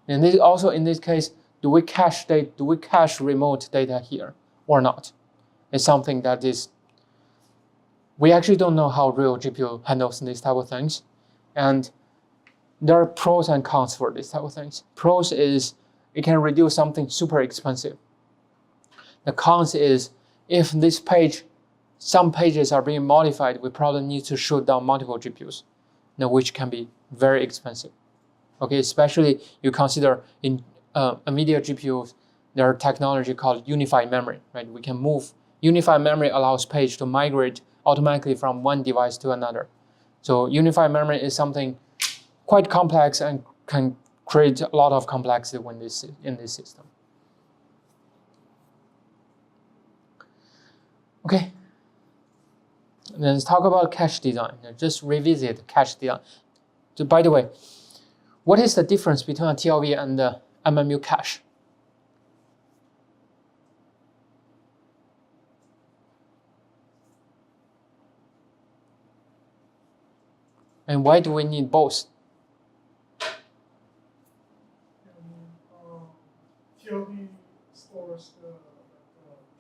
And this, also in this case, do we cache remote data here or not? It's something that is, we actually don't know how real GPU handles these type of things. And there are pros and cons for these type of things. Pros is it can reduce something super expensive. The cons is if this page, some pages are being modified, we probably need to shoot down multiple GPUs, now which can be very expensive. Okay, especially you consider in NVIDIA GPUs, there are technology called unified memory, right? We can move, unified memory allows page to migrate automatically from one device to another. So unified memory is something quite complex and can create a lot of complexity in this system. Okay, then let's talk about cache design. Just revisit cache design. So by the way, what is the difference between a TLB and the MMU cache? And why do we need both? TLB stores the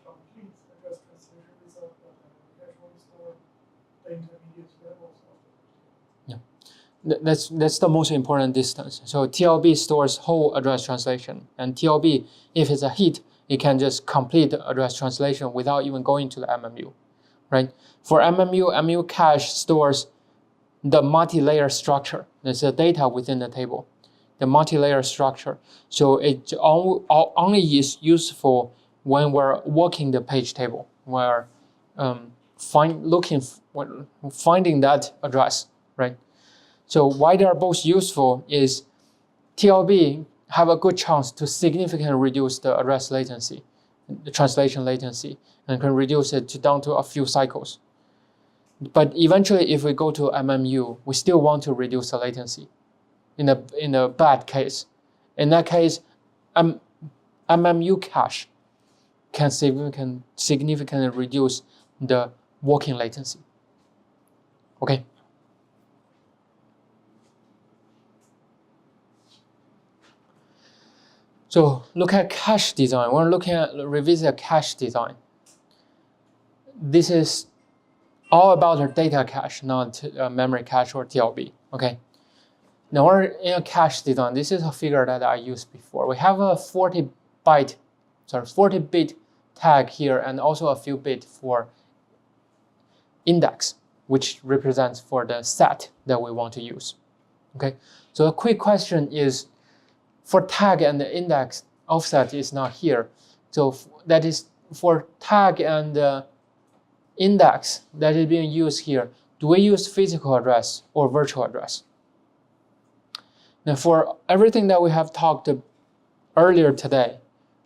complete address translation result, but cache only store the intermediate levels of the Yeah, that's the most important distance. So TLB stores whole address translation, and TLB, if it's a hit, it can just complete the address translation without even going to the MMU, right? For MMU cache stores the multi-layer structure. There's the data within the table, the multi-layer structure. So it only is useful when we're working the page table, we're finding that address, right? So why they are both useful is TLB have a good chance to significantly reduce the address latency, the translation latency, and can reduce it down to a few cycles. But eventually, if we go to MMU, we still want to reduce the latency. In a bad case, in that case, MMU cache can significantly reduce the working latency. Okay. So look at cache design. We're looking at revisit cache design. This is all about our data cache, not memory cache or TLB. Okay. Now we're in a cache design. This is a figure that I used before. We have a 40-bit tag here, and also a few bits for index, which represents for the set that we want to use. Okay. So a quick question is, for tag and the index, offset is not here. So that is for tag and index that is being used here. Do we use physical address or virtual address? Now for everything that we have talked earlier today,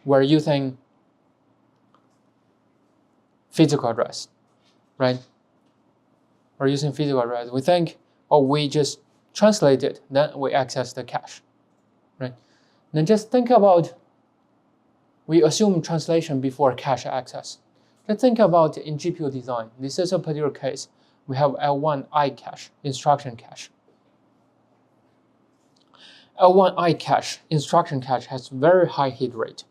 we're using physical address, right? We're using physical address. We think, oh, we just translate it, then we access the cache, right? Then just think about, we assume translation before cache access. Let's think about in GPU design. This is a particular case. We have L1I cache, instruction cache. L1I cache, instruction cache, has very high hit rate.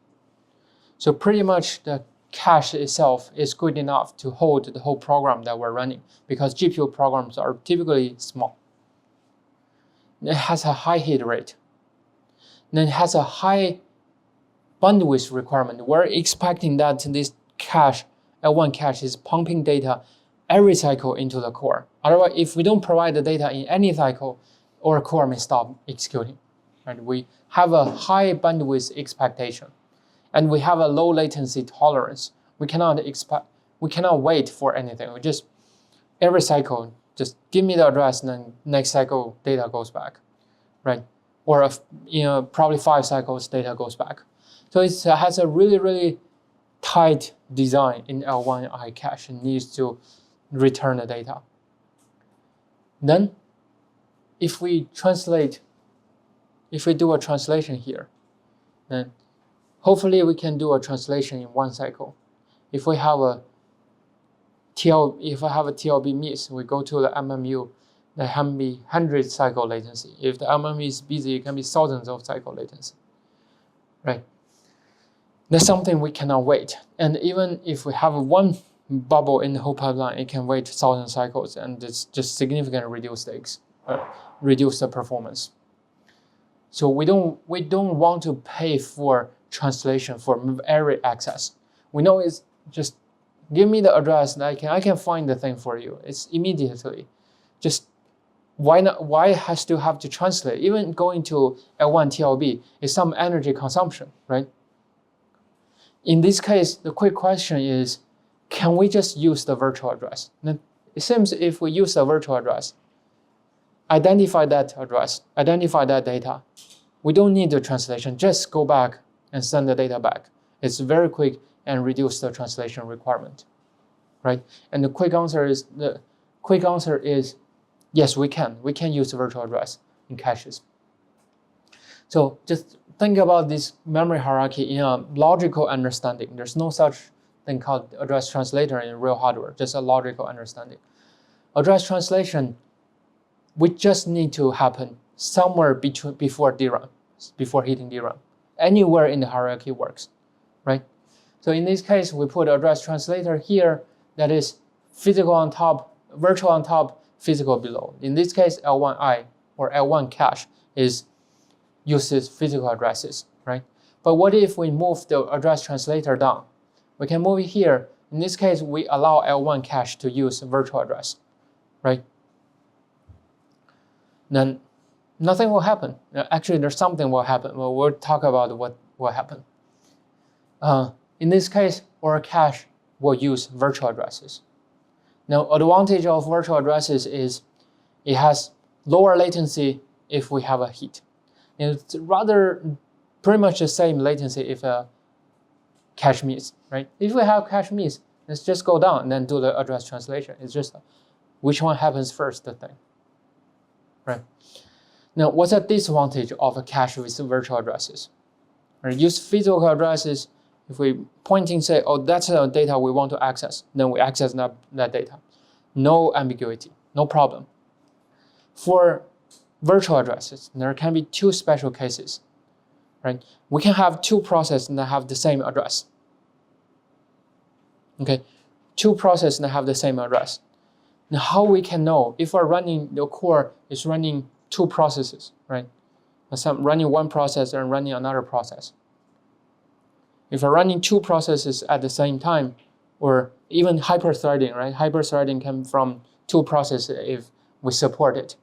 So pretty much the cache itself is good enough to hold the whole program that we're running, because GPU programs are typically small. It has a high hit rate. Then it has a high bandwidth requirement. We're expecting that this cache, L1 cache, is pumping data every cycle into the core. Otherwise, if we don't provide the data in any cycle, our core may stop executing. Right? We have a high bandwidth expectation, and we have a low latency tolerance. We cannot wait for anything. We just, every cycle, just give me the address, and then next cycle data goes back, right? Or probably 5 cycles data goes back. So it has a really, really tight design in L1I cache. It needs to return the data. Then, if we do a translation here, then hopefully we can do a translation in 1 cycle. If I have a TLB miss, we go to the MMU, there can be 100 cycle latency. If the MMU is busy, it can be thousands of cycle latency, right? That's something we cannot wait. And even if we have one bubble in the whole pipeline, it can wait 1,000 cycles, and it's just significantly reduce the performance. So we don't want to pay for translation for every access. We know it's just give me the address, and I can find the thing for you. It's immediately. Just why it has to have to translate? Even going to L1 TLB is some energy consumption, right? In this case, the quick question is, can we just use the virtual address? Then it seems if we use the virtual address, identify that address, identify that data, we don't need the translation. Just go back and send the data back. It's very quick and reduce the translation requirement, right? And the quick answer is yes, we can. We can use the virtual address in caches. So just think about this memory hierarchy in a logical understanding. There's no such thing called address translator in real hardware, just a logical understanding. Address translation, we just need to happen somewhere before DRAM, before hitting DRAM. Anywhere in the hierarchy works, right? So in this case, we put address translator here, that is physical on top, virtual on top, physical below. In this case, L1I or L1 cache uses physical addresses, right? But what if we move the address translator down? We can move it here. In this case, we allow L1 cache to use virtual address, right? Then nothing will happen. Actually, there's something will happen. Well, we'll talk about what will happen. In this case, our cache will use virtual addresses. Now, advantage of virtual addresses is it has lower latency if we have a heat. It's rather pretty much the same latency if a cache miss, right? If we have cache miss, let's just go down and then do the address translation. It's just which one happens first, the thing, right? Now, what's the disadvantage of a cache with virtual addresses? Right? Use physical addresses. If we pointing say, oh, that's the data we want to access, then we access that data. No ambiguity, no problem. For virtual addresses, there can be 2 special cases, right? We can have 2 processes that have the same address. Okay, 2 processes that have the same address. Now, how we can know if we're running, the core is running 2 processes, right? Some running one process and running another process. If we're running 2 processes at the same time, or even hyper-threading, right? Hyper-threading can from 2 processes if we support it.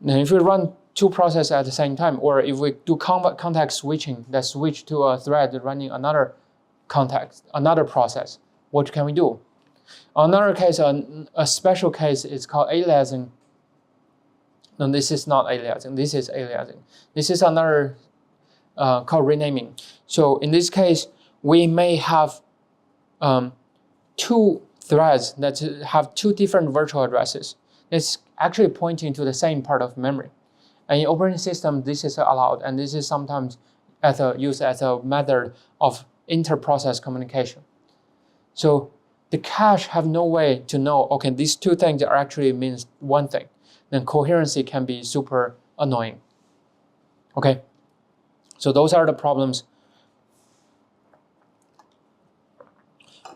Now, if we run 2 processes at the same time, or if we do context switching, that switch to a thread running another context, another process, what can we do? Another case, a special case is called aliasing. No, this is not aliasing. This is aliasing. This is another called renaming. So in this case, we may have 2 threads that have 2 different virtual addresses. It's actually pointing to the same part of memory. And in operating system, this is allowed, and this is sometimes used as a method of inter-process communication. So the cache have no way to know, okay, these two things are actually means one thing. Then coherency can be super annoying. Okay, so those are the problems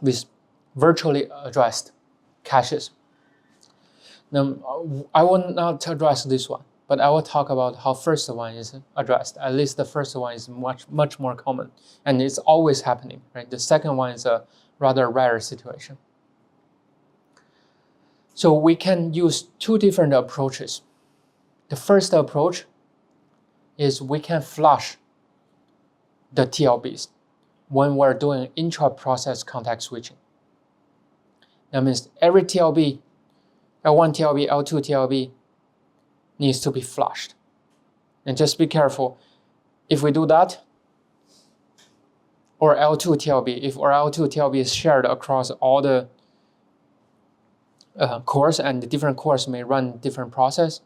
with virtually addressed caches. Now, I will not address this one, but I will talk about how first one is addressed. At least the first one is much more common, and it's always happening, right? The second one is a rather rare situation. So we can use two different approaches. The first approach is we can flush the TLBs when we're doing intra-process context switching. That means every TLB, L1 TLB, L2 TLB needs to be flushed. And just be careful, if we do that, or L2 TLB, if our L2 TLB is shared across all the cores and the different cores may run different process,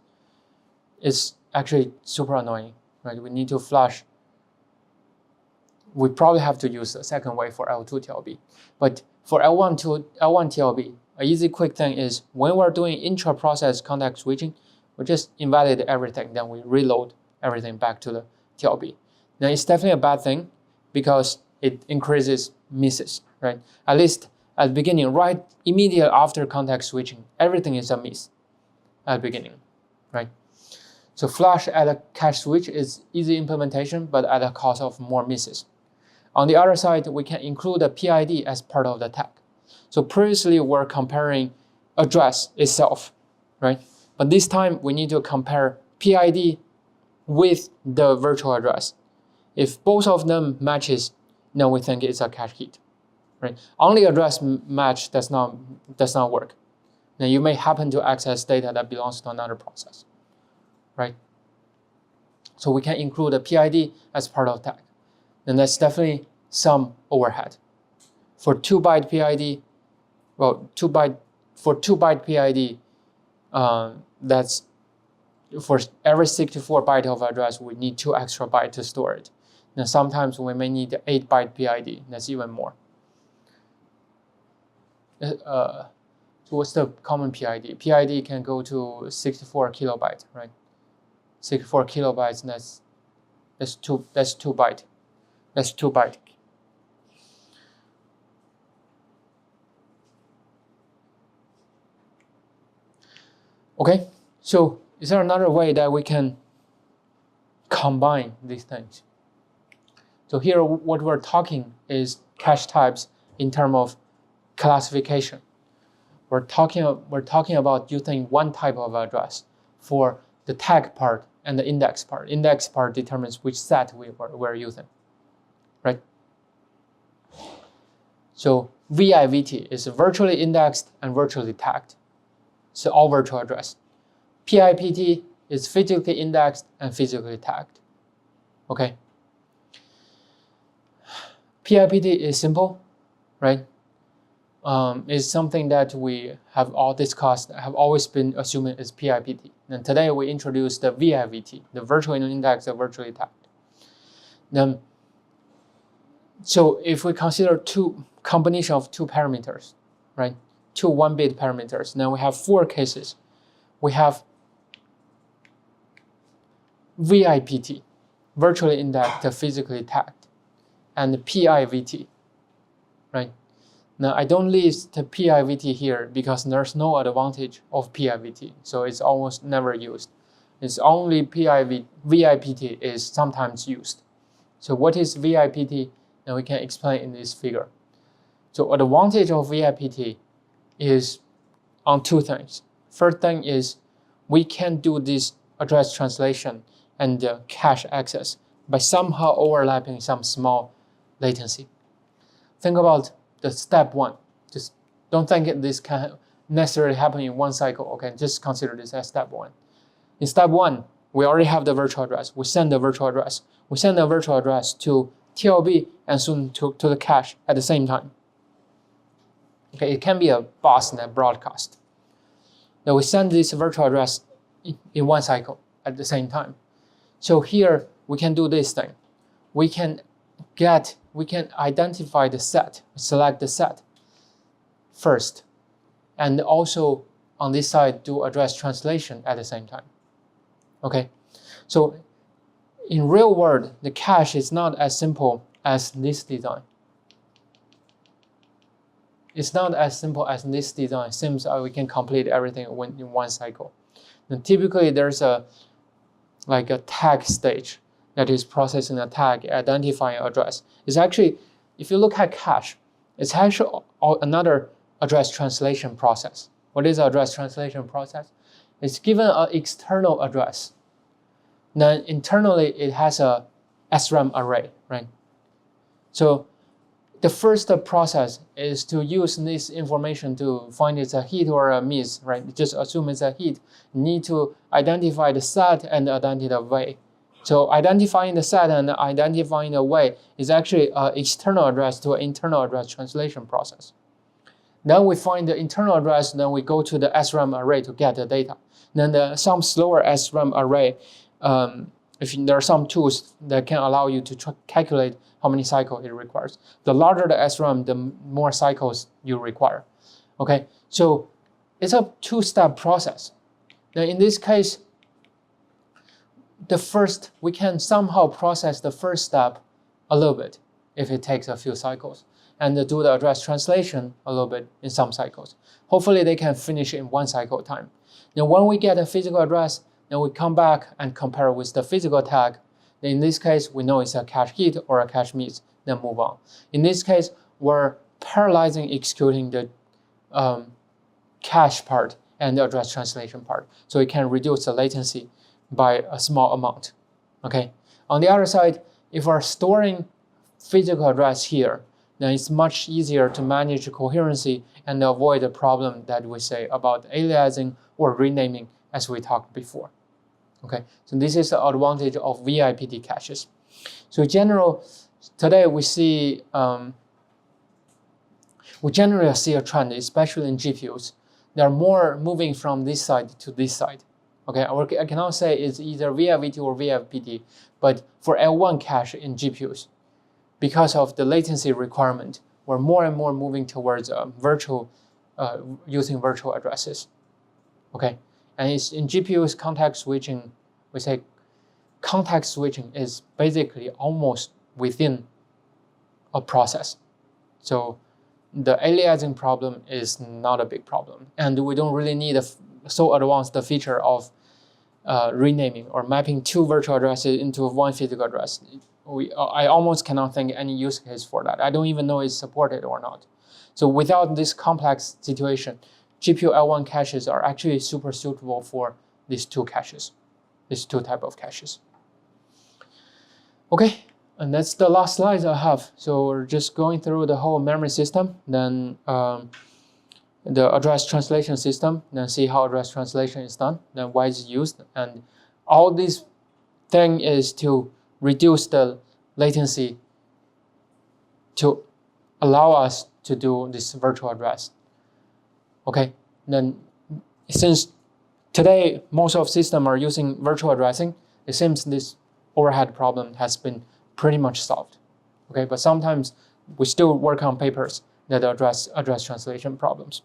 it's actually super annoying, right? We need to flush. We probably have to use the second way for L2 TLB. But for L1 TLB, an easy quick thing is when we're doing intra-process context switching, we just invalidate everything, then we reload everything back to the TLB. Now it's definitely a bad thing because it increases misses, right? At least at the beginning, right immediately after context switching, everything is a miss at the beginning, right? So flush at a cache switch is easy implementation, but at a cost of more misses. On the other side, we can include a PID as part of the tag. So previously we're comparing address itself, right? But this time we need to compare PID with the virtual address. If both of them matches, then we think it's a cache hit, right? Only address match does not work. Now you may happen to access data that belongs to another process, right? So we can include a PID as part of tag. And that's definitely some overhead. For 2-byte PID, well, 2-byte PID, that's for every 64 byte of address, we need 2 extra bytes to store it. Now sometimes we may need 8-byte PID, that's even more. So what's the common PID? PID can go to 64 kilobytes, right? 64 kilobytes, that's 2 byte. That's 2 byte. Okay, so is there another way that we can combine these things? So here what we're talking is cache types in terms of classification. We're talking about using one type of address for the tag part and the index part. Index part determines which set we're using, right? So VIVT is virtually indexed and virtually tagged. So all virtual address. PIPT is physically indexed and physically tagged. Okay. PIPT is simple, right? It's something that we have all discussed, have always been assuming is PIPT. And today we introduced the VIVT, the virtually indexed and virtually tagged. Then, so if we consider combination of 2 parameters, right? 2 1-bit parameters, then we have 4 cases. We have VIPT, virtually indexed, physically tagged, and PIVT, right? Now I don't list the PIVT here because there's no advantage of PIVT, so it's almost never used. It's only VIPT is sometimes used. So what is VIPT? Now we can explain in this figure. So advantage of VIPT is on 2 things. First thing is we can do this address translation and cache access by somehow overlapping some small latency. Think about the step 1. Just don't think this can necessarily happen in one cycle. Okay, just consider this as step 1. In step 1, we already have the virtual address. We send the virtual address. We send the virtual address to TLB and soon to the cache at the same time. Okay, it can be a botnet broadcast. Now we send this virtual address in one cycle at the same time. So here we can do this thing. We can identify the set, select the set, first, and also on this side do address translation at the same time. Okay, so in real world, the cache is not as simple as this design. It's not as simple as this design. Seems we can complete everything in one cycle. And typically, there's a tag stage that is processing a tag, identifying address. It's actually, if you look at cache, it's actually another address translation process. What is an address translation process? It's given an external address. Then internally, it has a SRAM array, right? So the first process is to use this information to find it's a hit or a miss, right? Just assume it's a hit. You need to identify the set and identify the way. So identifying the set and identifying the way is actually an external address to an internal address translation process. Then we find the internal address, then we go to the SRAM array to get the data. Then some slower SRAM array, if there are some tools that can allow you to calculate how many cycles it requires. The larger the SRAM, the more cycles you require. Okay, so it's a two-step process. Now in this case, we can somehow process the first step a little bit if it takes a few cycles, and do the address translation a little bit in some cycles. Hopefully they can finish in one cycle time. Then when we get a physical address, then we come back and compare with the physical tag. Then in this case, we know it's a cache hit or a cache miss, then move on. In this case, we're parallelizing executing the cache part and the address translation part. So it can reduce the latency by a small amount. Okay. On the other side, if we're storing physical address here, then it's much easier to manage coherency and avoid the problem that we say about aliasing or renaming as we talked before. Okay, so this is the advantage of VIPT caches. So in general, today we generally see a trend, especially in GPUs. They're more moving from this side to this side. Okay, I cannot say it's either VIVT or VIPT, but for L1 cache in GPUs, because of the latency requirement, we're more and more moving towards using virtual addresses. Okay, and it's in GPUs, context switching. We say context switching is basically almost within a process. So the aliasing problem is not a big problem, and we don't really need so advanced the feature of renaming or mapping two virtual addresses into one physical address. I almost cannot think any use case for that. I don't even know it's supported or not. So without this complex situation, GPU L1 caches are actually super suitable for these two caches, these two type of caches. Okay, and that's the last slide I have. So we're just going through the whole memory system, then the address translation system, then see how address translation is done, then why it's used, and all this thing is to reduce the latency to allow us to do this virtual address. Okay, then since today most of systems are using virtual addressing, it seems this overhead problem has been pretty much solved. Okay, but sometimes we still work on papers that address translation problems.